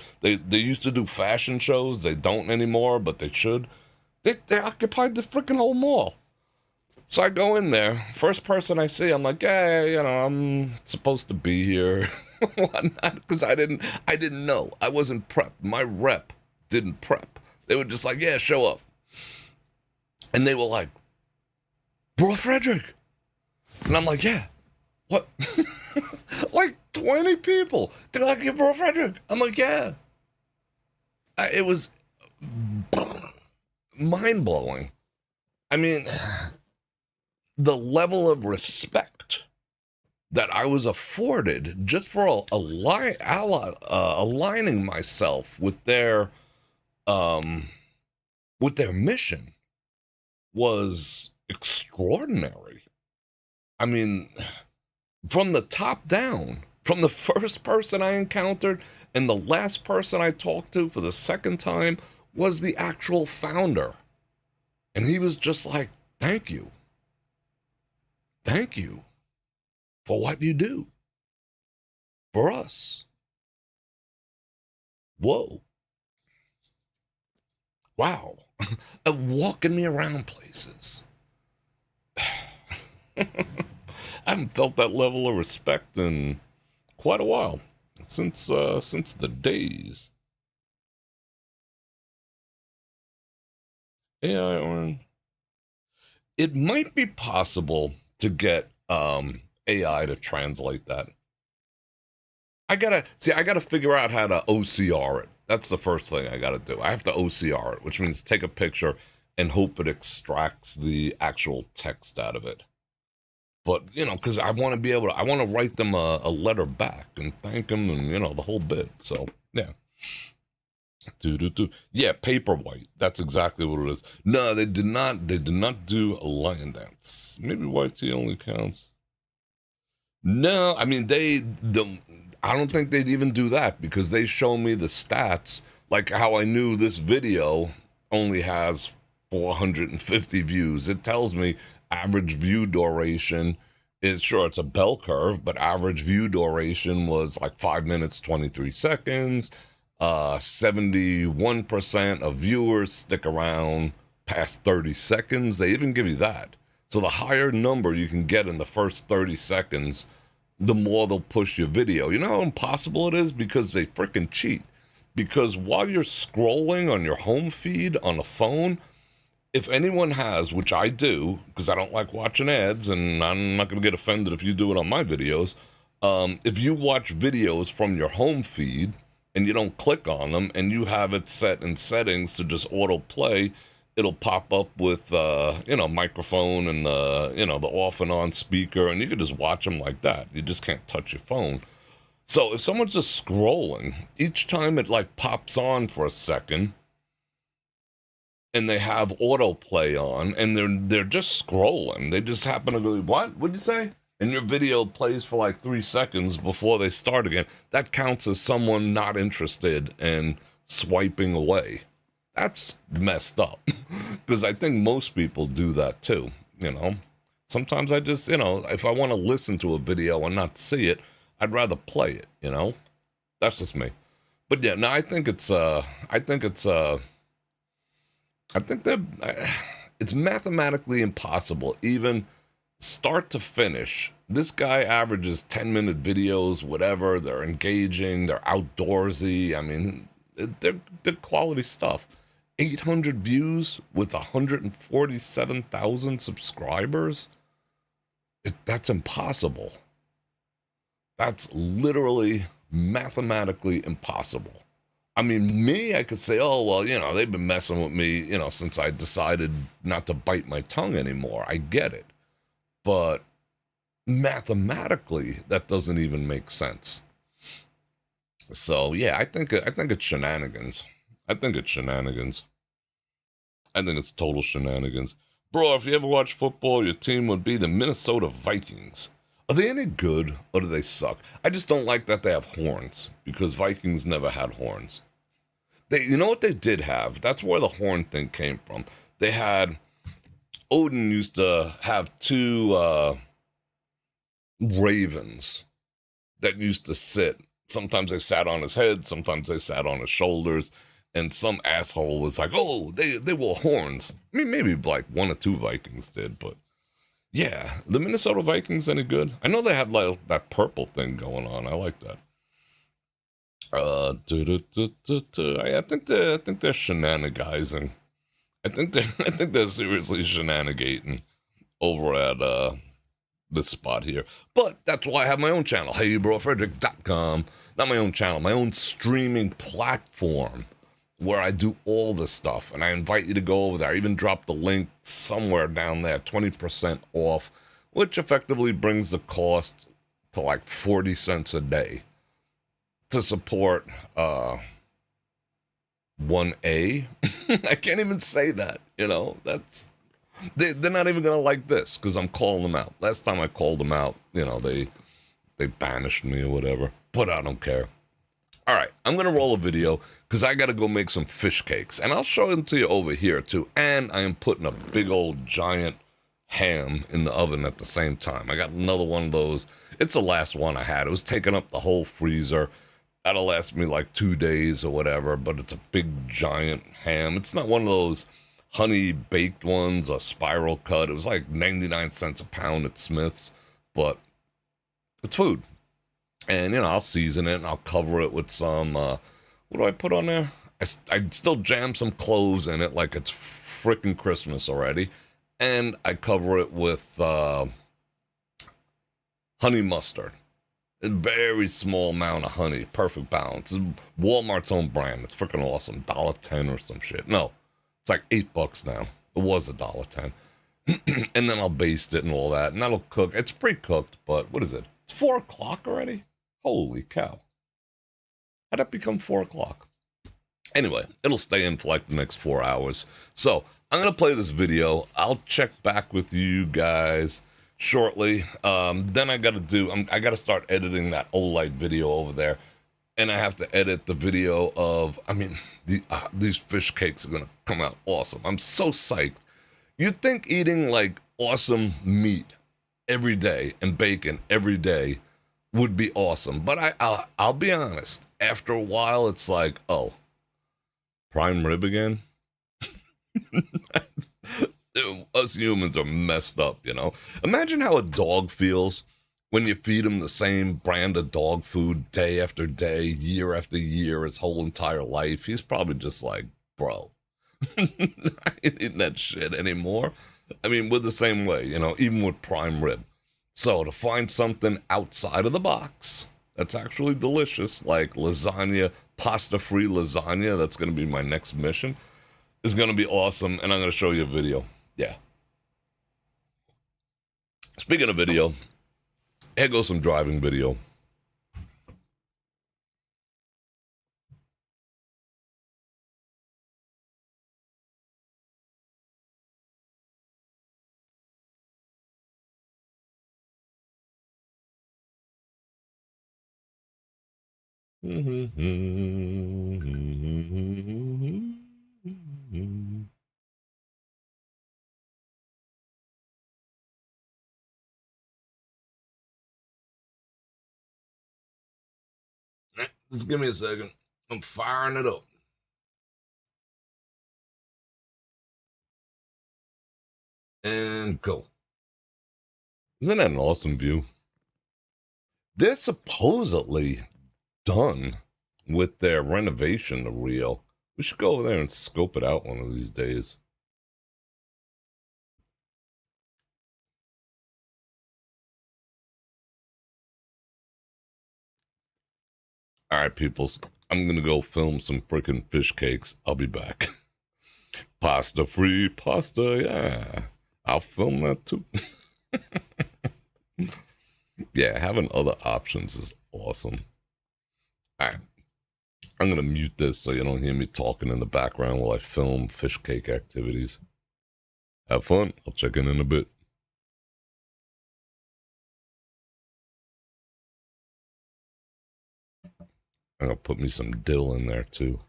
used to do fashion shows. They don't anymore, but they should. They occupied the freaking whole mall. So I go in there, first person I see, I'm like, hey, I'm supposed to be here, whatnot, because I didn't know. I wasn't prepped. My rep didn't prep. They were just like, yeah, show up. And they were like, Bror Fredrik. And I'm like, yeah, what? Like 20 people. They're like, yeah, Bror Fredrik. I'm like, yeah. It was mind-blowing. I mean, the level of respect that I was afforded just for aligning myself with their mission was extraordinary. I mean, from the top down, from the first person I encountered and the last person I talked to for the second time was the actual founder. And he was just like, thank you. Thank you for what you do for us. Whoa. Wow. Walking me around places. I haven't felt that level of respect in quite a while. Since the days. AI, it might be possible to get AI to translate that. I gotta figure out how to OCR it. That's the first thing I gotta do. I have to OCR it, which means take a picture and hope it extracts the actual text out of it. But, because I want to be able to, I want to write them a letter back and thank them and, the whole bit. So, yeah. Yeah, Paperwhite. That's exactly what it is. No, they did not do a lion dance. Maybe YT only counts. No, I mean, I don't think they'd even do that because they show me the stats, like how I knew this video only has 450 views. It tells me average view duration is, sure, it's a bell curve, but average view duration was like 5 minutes, 23 seconds. 71% of viewers stick around past 30 seconds. They even give you that. So the higher number you can get in the first 30 seconds, the more they'll push your video. You know how impossible it is? Because they freaking cheat. Because while you're scrolling on your home feed on a phone, if anyone has, which I do, because I don't like watching ads, and I'm not going to get offended if you do it on my videos, if you watch videos from your home feed and you don't click on them and you have it set in settings to just autoplay, it'll pop up with, microphone and, the off and on speaker, and you can just watch them like that. You just can't touch your phone. So if someone's just scrolling, each time it like pops on for a second, and they have autoplay on, and they're just scrolling. They just happen to go, what? What'd you say? And your video plays for like 3 seconds before they start again. That counts as someone not interested and swiping away. That's messed up. Because I think most people do that too, Sometimes I just, if I want to listen to a video and not see it, I'd rather play it, That's just me. But yeah, no, I think that it's mathematically impossible, even start to finish, This guy averages 10-minute videos, whatever. They're engaging, they're outdoorsy. I mean, they're quality stuff. 800 views with 147,000 subscribers? That's impossible. That's literally mathematically impossible. I mean, me, I could say, oh, well, you know, they've been messing with me, you know, since I decided not to bite my tongue anymore. I get it. But mathematically, that doesn't even make sense. So, yeah, I think it's shenanigans. I think it's shenanigans. I think it's total shenanigans. Bro, if you ever watch football, your team would be the Minnesota Vikings. Are they any good, or do they suck? I just don't like that they have horns, because Vikings never had horns. You know what they did have? That's where the horn thing came from. They had, Odin used to have two ravens that used to sit. Sometimes they sat on his head, sometimes they sat on his shoulders, and some asshole was like, oh, they wore horns. I mean, maybe like one or two Vikings did, but yeah, the Minnesota Vikings any good? I know they had like that purple thing going on. I like that. I think they're shenanigizing. I think they're seriously shenanigating over at this spot here. But that's why I have my own channel, HeyBrorFredrik.com. Not my own channel, my own streaming platform where I do all this stuff. And I invite you to go over there. I even dropped the link somewhere down there, 20% off, which effectively brings the cost to like 40 cents a day to support 1A. I can't even say that, you know, that's, they're not even gonna like this because I'm calling them out. Last time I called them out, you know, they banished me or whatever, but I don't care. All right, I'm gonna roll a video because I gotta go make some fish cakes, and I'll show them to you over here too. And I am putting a big old giant ham in the oven at the same time. I got another one of those. It's the last one I had. It was taking up the whole freezer. That'll last me like 2 days or whatever, but it's a big giant ham. It's not one of those honey baked ones or spiral cut. It was like 99 cents a pound at Smith's, but it's food. And, you know, I'll season it and I'll cover it with some, what do I put on there? I still jam some cloves in it like it's freaking Christmas already. And I cover it with honey mustard. A very small amount of honey, perfect balance. It's Walmart's own brand. It's freaking awesome. $1.10 or some shit. No, it's like $8 now. It was $1.10. And then I'll baste it and all that, and that'll cook. It's pre-cooked, but what is it? It's 4 o'clock already? Holy cow. How'd that become 4 o'clock? Anyway, it'll stay in for like the next 4 hours. So I'm going to play this video. I'll check back with you guys shortly. Then I got to start editing that Olight video over there. And I have to edit the video of, I mean, these fish cakes are going to come out awesome. I'm so psyched. You'd think eating like awesome meat every day and bacon every day would be awesome. But I'll be honest, after a while, it's like, oh, prime rib again? Us humans are messed up, you know? Imagine how a dog feels when you feed him the same brand of dog food day after day, year after year, his whole entire life. He's probably just like, bro, I ain't eating that shit anymore. I mean, we're the same way, you know, even with prime rib. So to find something outside of the box that's actually delicious, like lasagna, pasta-free lasagna, that's going to be my next mission, is going to be awesome, and I'm going to show you a video. Yeah. Speaking of video, here goes some driving video. Just give me a second. I'm firing it up. And go. Isn't that an awesome view? They're supposedly done with their renovation to Rio. We should go over there and scope it out one of these days. All right, peoples. I'm going to go film some freaking fish cakes. I'll be back. Pasta free pasta, yeah. I'll film that too. Yeah, having other options is awesome. All right. I'm going to mute this so you don't hear me talking in the background while I film fish cake activities. Have fun. I'll check in a bit. I'm going to put me some dill in there too.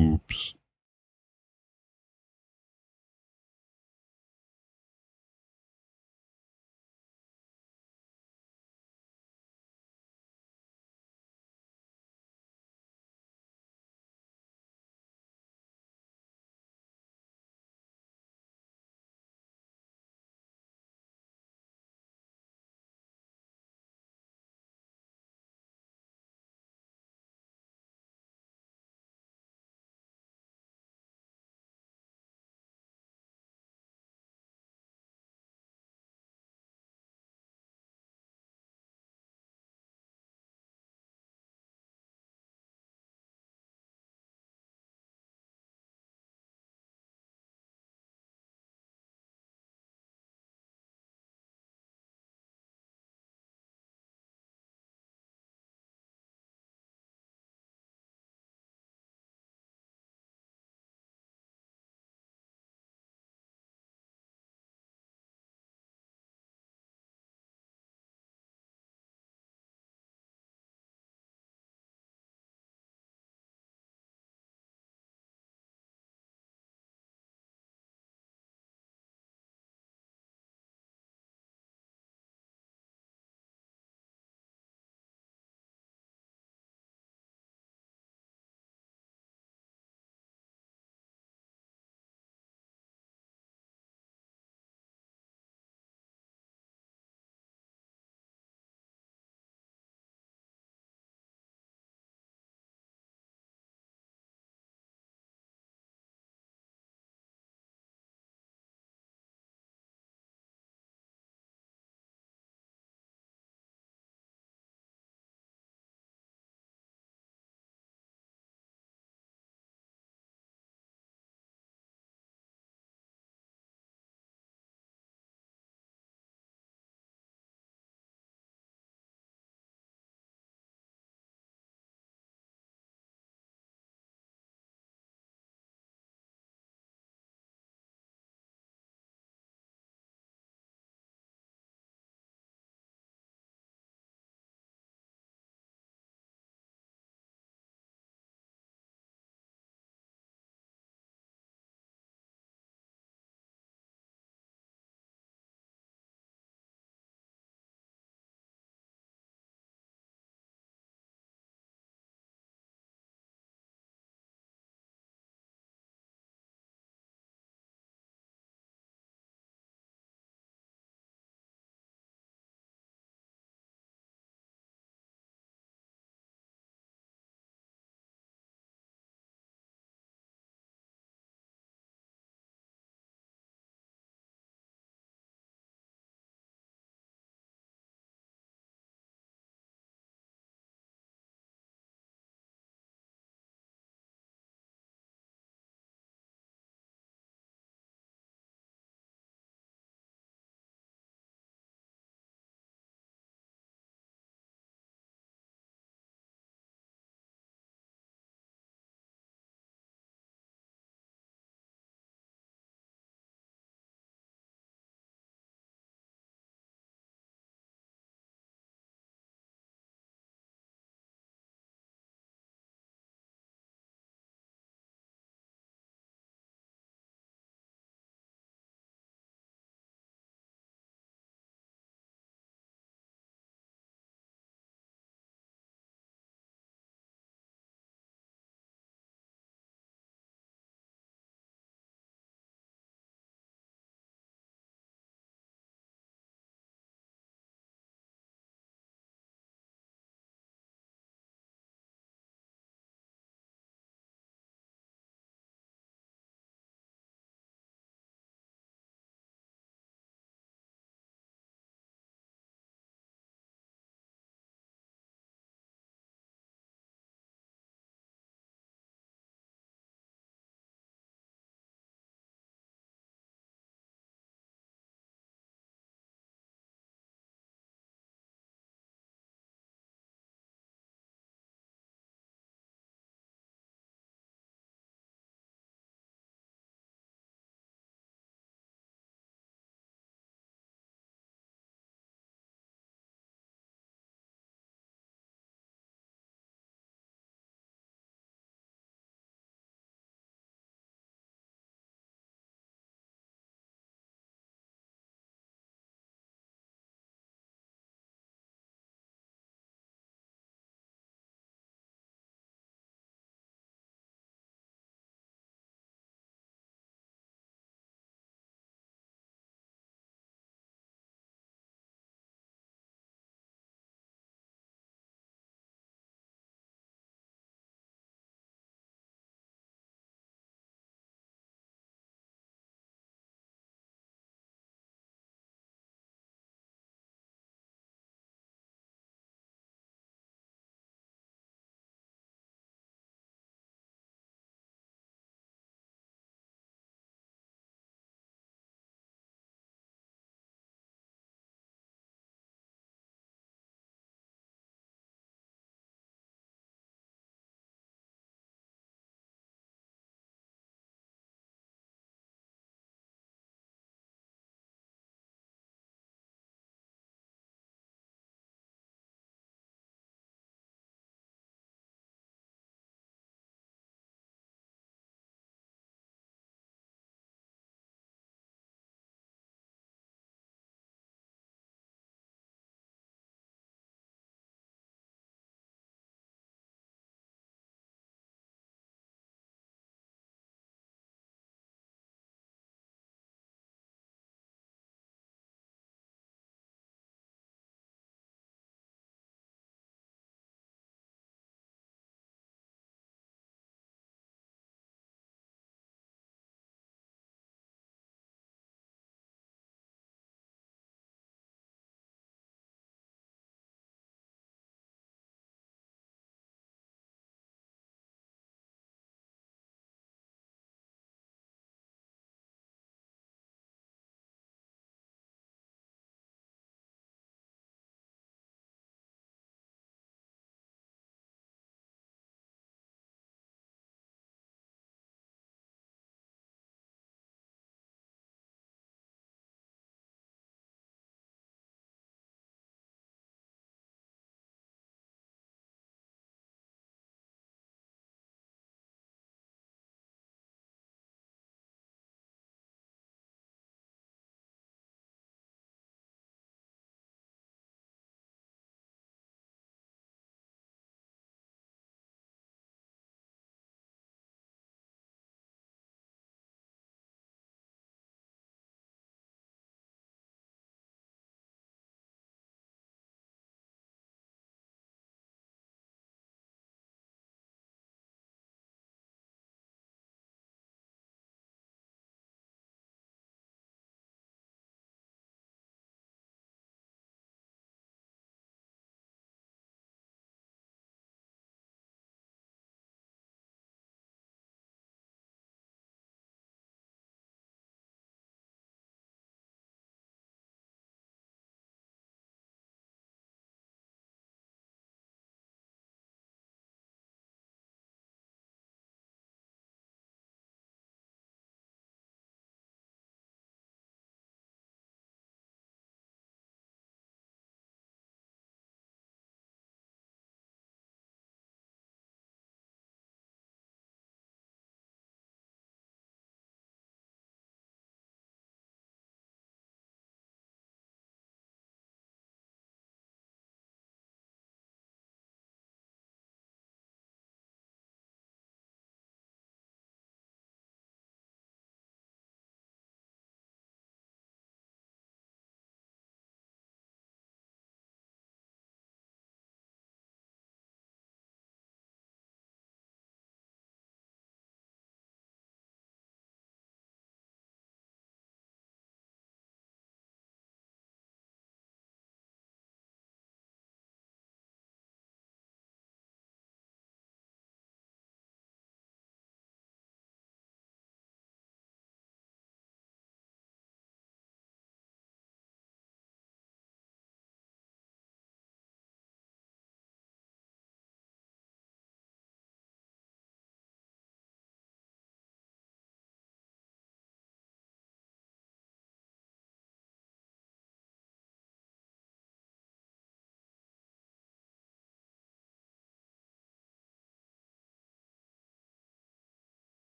Oops.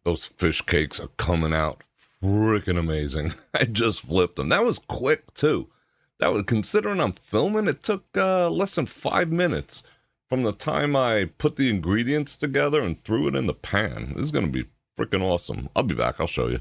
Those fish cakes are coming out freaking amazing. I just flipped them. That was quick too. That was, considering I'm filming, it took less than 5 minutes from the time I put the ingredients together and threw it in the pan. This is going to be freaking awesome. I'll be back. I'll show you.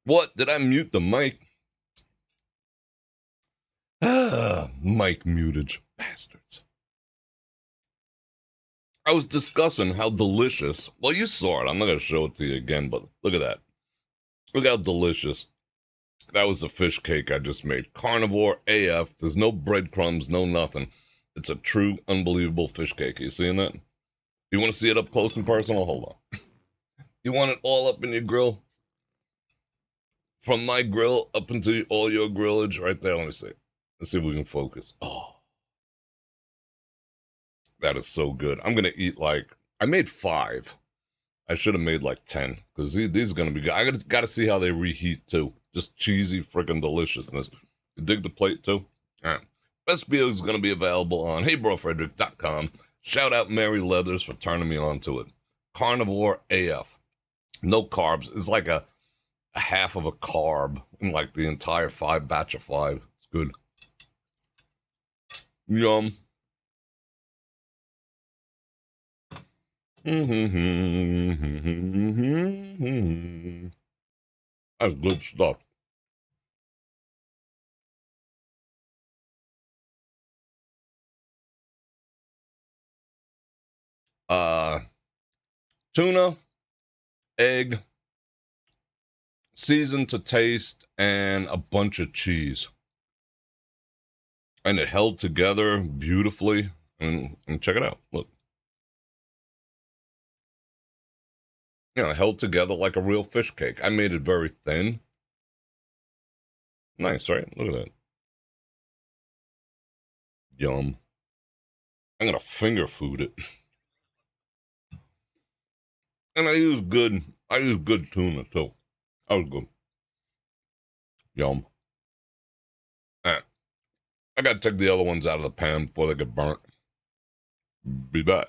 What? Did I mute the mic? Mic mutage. Bastards. I was discussing how delicious. Well, you saw it. I'm not going to show it to you again, but look at that. Look how delicious. That was the fish cake I just made. Carnivore AF. There's no breadcrumbs, no nothing. It's a true, unbelievable fish cake. You seeing that? You want to see it up close and personal? Hold on. You want it all up in your grill? From my grill up into all your grillage right there. Let me see. Let's see if we can focus. Oh, that is so good. I'm going to eat I made 5. I should have made 10 because these are going to be good. I got to see how they reheat too. Just cheesy freaking deliciousness. You dig the plate too? All right. Recipe is going to be available on heybrofredrik.com. Shout out Mary Leathers for turning me on to it. Carnivore AF. No carbs. It's like a half of a carb in the entire 5 batch of 5. It's good. Yum. That's good stuff. Tuna, egg, seasoned to taste, and a bunch of cheese. And it held together beautifully. And check it out. Look. It held together like a real fish cake. I made it very thin. Nice, right? Look at that. Yum. I'm going to finger food it. And I use good tuna too. That was good. Yum. Alright. I gotta take the other ones out of the pan before they get burnt. Be back.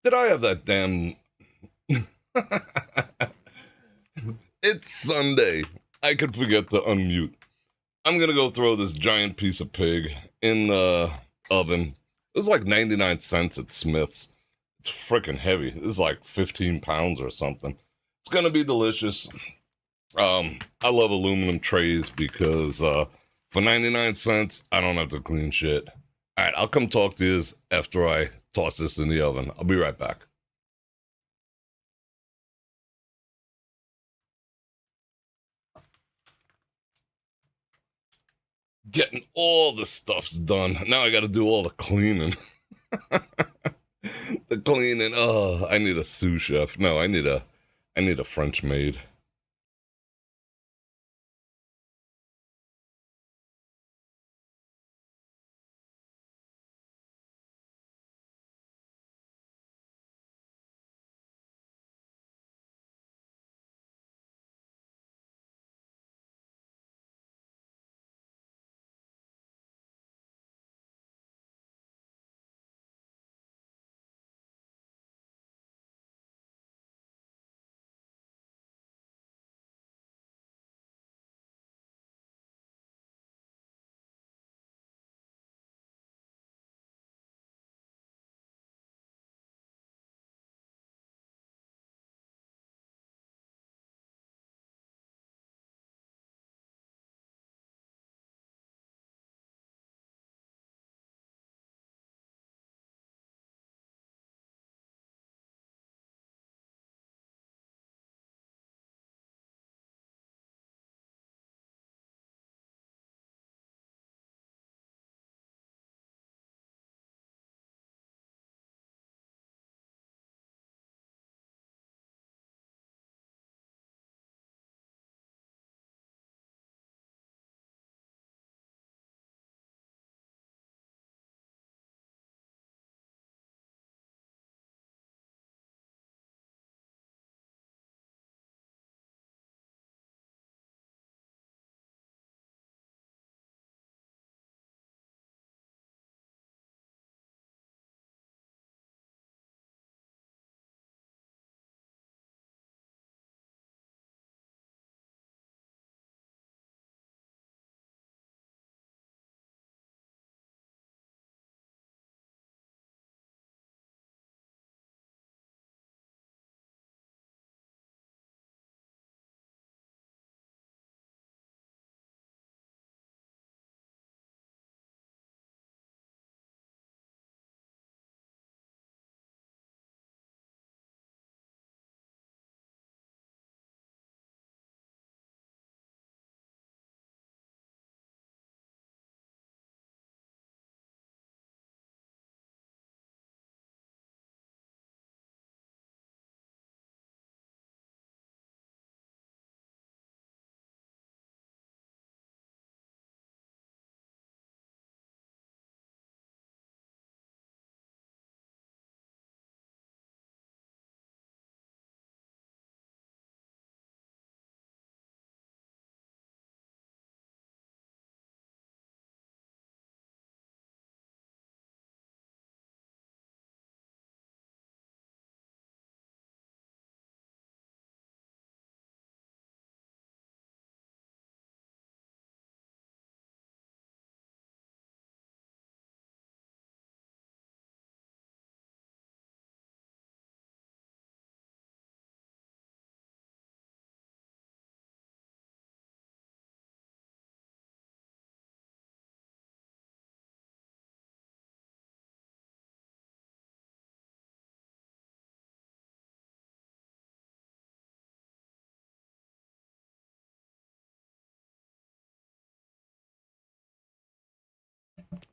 Did I have that damn... It's Sunday. I could forget to unmute. I'm gonna go throw this giant piece of pig in the oven. It was like 99 cents at Smith's. It's freaking heavy. This is like 15 pounds or something. It's gonna be delicious. I love aluminum trays because for 99 cents, I don't have to clean shit. All right, I'll come talk to you after I toss this in the oven. I'll be right back. Getting all the stuffs done. Now I got to do all the cleaning. The cleaning. Oh, I need a sous chef. No, I need a French maid.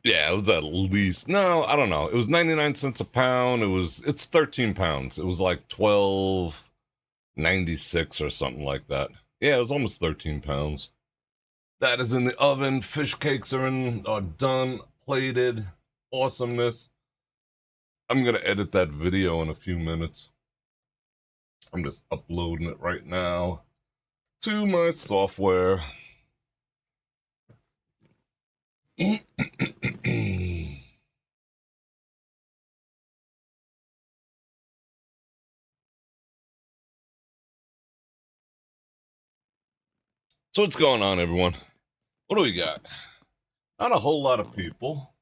Yeah, it was at least, no, I don't know. It was 99 cents a pound. It's 13 pounds. It was like 12.96 or something like that. Yeah, it was almost 13 pounds. That is in the oven. Fish cakes are done, plated. Awesomeness. I'm gonna edit that video in a few minutes. I'm just uploading it right now to my software. So what's going on, everyone? What do we got? Not a whole lot of people.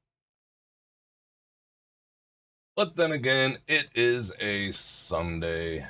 But then again, it is a Sunday.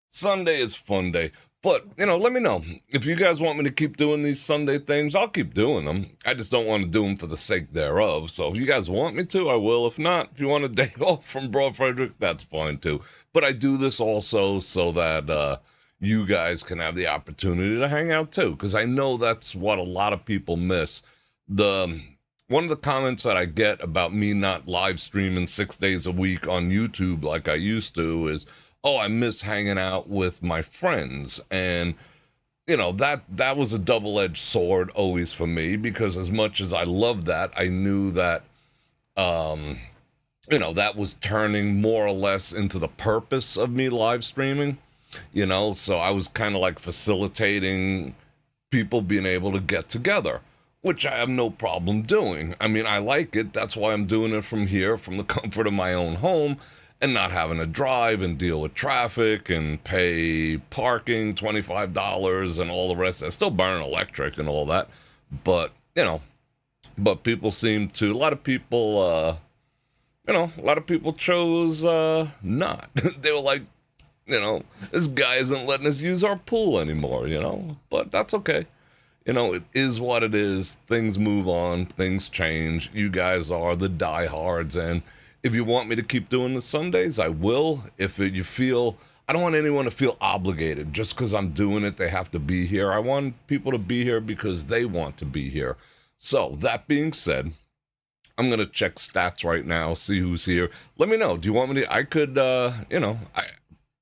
Sunday is fun day. But, let me know. If you guys want me to keep doing these Sunday things, I'll keep doing them. I just don't want to do them for the sake thereof. So if you guys want me to, I will. If not, if you want a day off from Bror Fredrik, that's fine too. But I do this also so that you guys can have the opportunity to hang out too. Because I know that's what a lot of people miss. One of the comments that I get about me not live streaming 6 days a week on YouTube like I used to is, oh, I miss hanging out with my friends. And, that was a double-edged sword always for me, because as much as I loved that, I knew that, that was turning more or less into the purpose of me live streaming, so I was kind of like facilitating people being able to get together, which I have no problem doing. I mean, I like it. That's why I'm doing it from here, from the comfort of my own home, and not having to drive and deal with traffic and pay parking, $25 and all the rest. I still burn electric and all that. But, but people seem to, a lot of people chose not. They were like, this guy isn't letting us use our pool anymore, but that's okay. It is what it is. Things move on. Things change. You guys are the diehards, and if you want me to keep doing the Sundays, I will. You feel, I don't want anyone to feel obligated. Just because I'm doing it, they have to be here. I want people to be here because they want to be here. So, that being said, I'm going to check stats right now, see who's here. Let me know. Do you want me to, I could,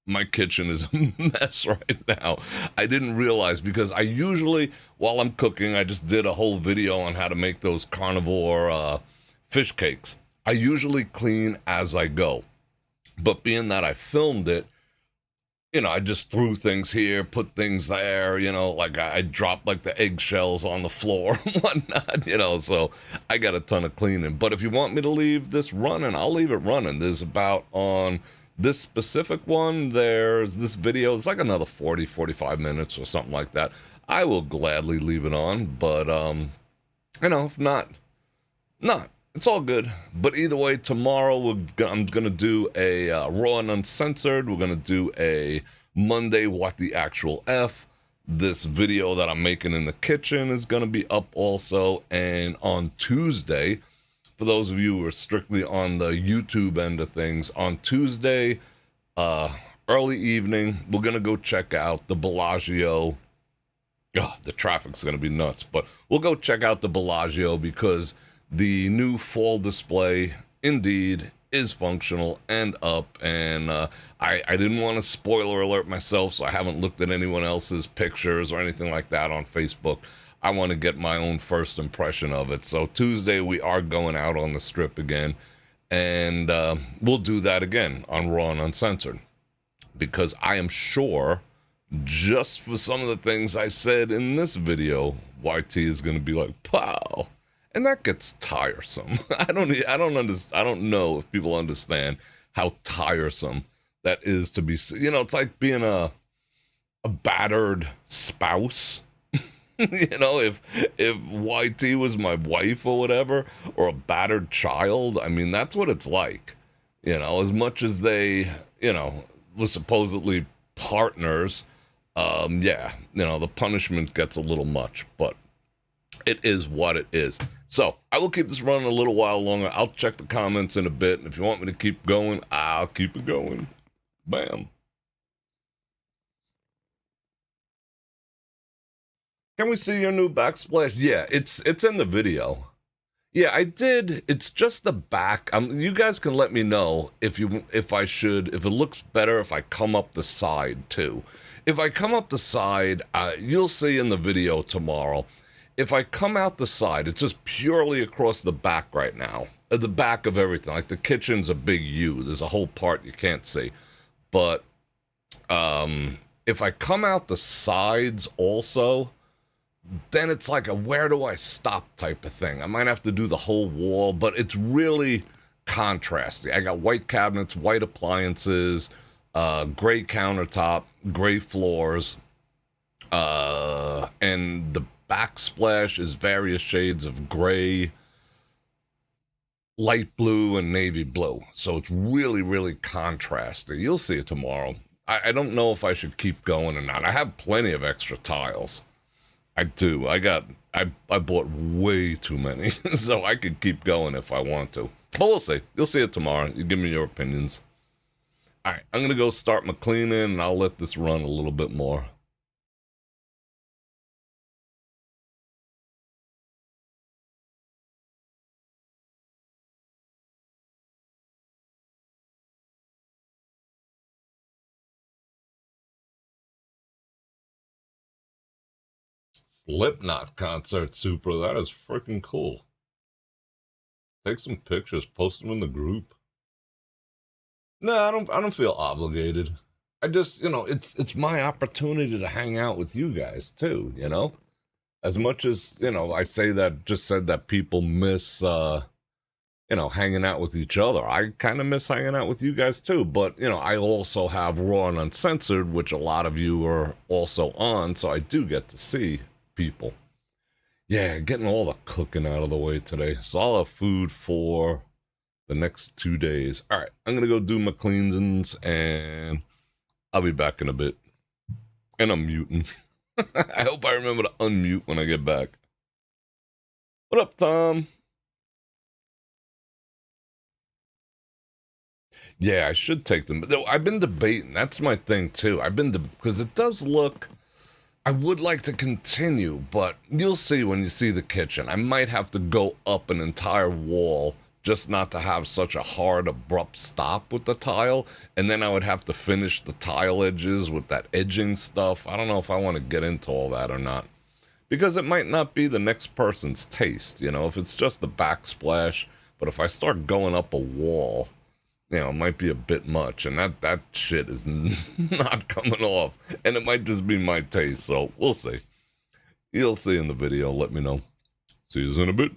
my kitchen is a mess right now. I didn't realize, because I usually, while I'm cooking, I just did a whole video on how to make those carnivore fish cakes. I usually clean as I go, but being that I filmed it, I just threw things here, put things there, like I dropped like the eggshells on the floor and whatnot, so I got a ton of cleaning. But if you want me to leave this running, I'll leave it running. There's about, on this specific one, there's this video, it's like another 40, 45 minutes or something like that. I will gladly leave it on, but, if not, it's all good. But either way, tomorrow I'm going to do a Raw and Uncensored. We're going to do a Monday What the Actual F. This video that I'm making in the kitchen is going to be up also. And on Tuesday, for those of you who are strictly on the YouTube end of things, on Tuesday, early evening, we're going to go check out the Bellagio. The traffic's going to be nuts. But we'll go check out the Bellagio, because the new fall display, indeed, is functional and up, and I didn't want to spoiler alert myself, so I haven't looked at anyone else's pictures or anything like that on Facebook. I want to get my own first impression of it. So Tuesday, we are going out on the strip again, and we'll do that again on Raw and Uncensored, because I am sure, just for some of the things I said in this video, YT is going to be like, pow. And that gets tiresome. I don't know if people understand how tiresome that is to be. It's like being a battered spouse. If YT was my wife or whatever, or a battered child, I mean, that's what it's like. As much as they, were supposedly partners, the punishment gets a little much, but it is what it is. So, I will keep this running a little while longer. I'll check the comments in a bit, and if you want me to keep going, I'll keep it going. Bam. Can we see your new backsplash? Yeah, it's in the video. Yeah, I did. It's just the back. You guys can let me know if it looks better if I come up the side too. If I come up the side, you'll see in the video tomorrow. If I come out the side, it's just purely across the back right now. The back of everything. Like the kitchen's a big U. There's a whole part you can't see. But if I come out the sides also, then it's like a where do I stop type of thing. I might have to do the whole wall, but it's really contrasting. I got white cabinets, white appliances, gray countertop, gray floors. And the backsplash is various shades of gray, light blue, and navy blue. So it's really, really contrasty. You'll see it tomorrow. I don't know if I should keep going or not. I have plenty of extra tiles. I do. I bought way too many, so I could keep going if I want to. But we'll see. You'll see it tomorrow. You give me your opinions. All right, I'm going to go start my cleaning, and I'll let this run a little bit more. Slipknot concert, Super. That is freaking cool. Take some pictures, post them in the group. No, I don't feel obligated. I just, it's my opportunity to hang out with you guys too, As much as, I said that people miss hanging out with each other. I kind of miss hanging out with you guys too, but I also have Raw and Uncensored, which a lot of you are also on, so I do get to see people. Yeah, getting all the cooking out of the way today. So I'll have food for the next 2 days. All right, I'm gonna go do my cleansings, and I'll be back in a bit. And I'm muting. I hope I remember to unmute when I get back. What up, Tom? Yeah, I should take them. But I've been debating. That's my thing too. Because it does look. I would like to continue, but you'll see when you see the kitchen. I might have to go up an entire wall just not to have such a hard, abrupt stop with the tile, and then I would have to finish the tile edges with that edging stuff. I don't know if I want to get into all that or not, because it might not be the next person's taste, if it's just the backsplash, but if I start going up a wall, it might be a bit much, and that shit is not coming off, and it might just be my taste, so we'll see. You'll see in the video, let me know. See you in a bit.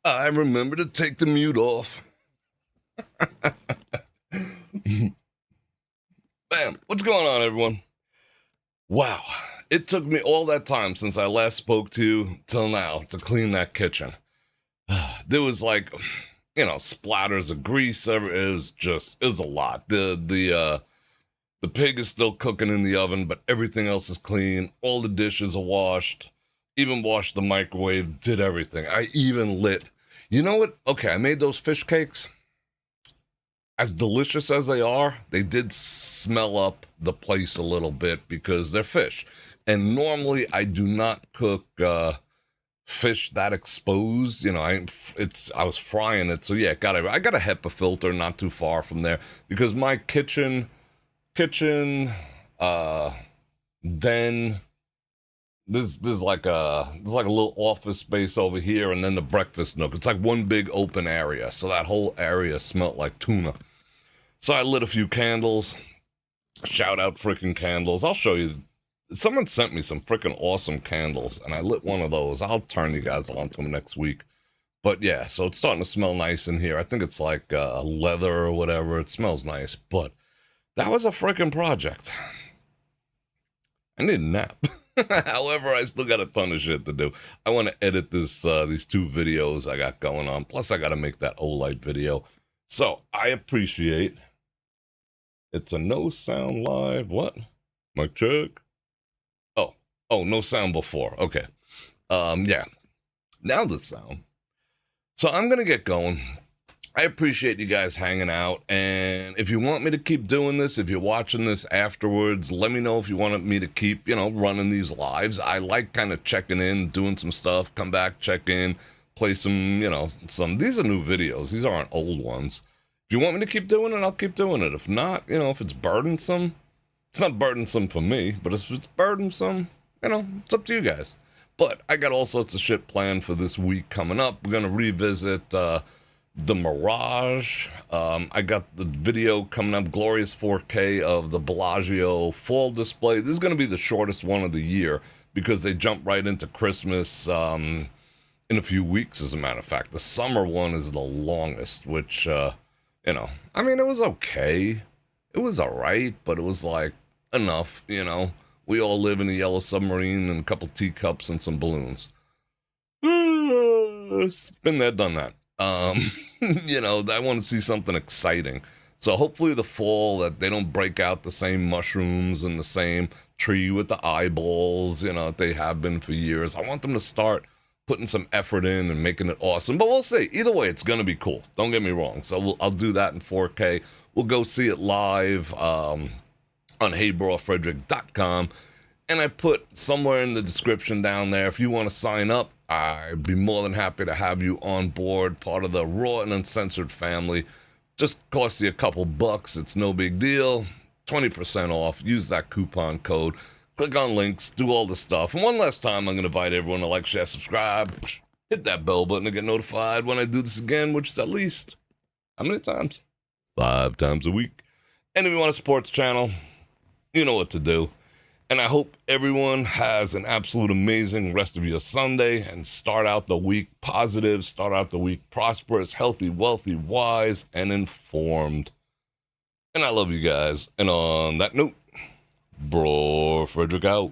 I remember to take the mute off. Bam. What's going on, everyone? Wow. It took me all that time since I last spoke to you till now to clean that kitchen. There was like, splatters of grease. It was a lot. The pig is still cooking in the oven, but everything else is clean. All the dishes are washed. Even washed the microwave, did everything. I even lit. You know what? Okay, I made those fish cakes. As delicious as they are, they did smell up the place a little bit because they're fish. And normally I do not cook fish that exposed. I was frying it, so yeah, I got a HEPA filter not too far from there because my kitchen den. There's like a little office space over here, and then the breakfast nook. It's like one big open area, so that whole area smelled like tuna. So I lit a few candles. Shout out freaking candles. I'll show you. Someone sent me some freaking awesome candles, and I lit one of those. I'll turn you guys on to them next week. But yeah, so it's starting to smell nice in here. I think it's like leather or whatever. It smells nice, but that was a freaking project. I need a nap. However, I still got a ton of shit to do. I want to edit these two videos I got going on. Plus, I got to make that Olight video. So, I appreciate. It's a no sound live. What? Mic check. Oh, no sound before. Okay. Yeah. Now the sound. So, I'm going to get going. I appreciate you guys hanging out, and if you want me to keep doing this, if you're watching this afterwards, let me know if you want me to keep, running these lives. I like kind of checking in, doing some stuff, come back, check in, play some, these are new videos. These aren't old ones. If you want me to keep doing it, I'll keep doing it. If not, if it's burdensome, it's not burdensome for me, but if it's burdensome, it's up to you guys. But I got all sorts of shit planned for this week coming up. We're going to revisit, the Mirage. I got the video coming up, glorious 4K of the Bellagio fall display. This is going to be the shortest one of the year because they jump right into Christmas in a few weeks, as a matter of fact. The summer one is the longest, which, it was okay. It was all right, but it was like enough, We all live in a yellow submarine and a couple teacups and some balloons. It's been there, done that. I want to see something exciting. So hopefully the fall that they don't break out the same mushrooms and the same tree with the eyeballs, that they have been for years. I want them to start putting some effort in and making it awesome. But we'll see. Either way, it's going to be cool. Don't get me wrong. So I'll do that in 4K. We'll go see it live on heybrorfredrik.com. And I put somewhere in the description down there, if you want to sign up, I'd be more than happy to have you on board, part of the Raw and Uncensored family. Just costs you a couple bucks. It's no big deal. 20% off. Use that coupon code. Click on links. Do all the stuff. And one last time, I'm going to invite everyone to like, share, subscribe. Hit that bell button to get notified when I do this again, which is at least, how many times? 5 times a week. And if you want to support the channel, you know what to do. And I hope everyone has an absolute amazing rest of your Sunday and start out the week positive, start out the week prosperous, healthy, wealthy, wise, and informed. And I love you guys. And on that note, Bror Fredrik out.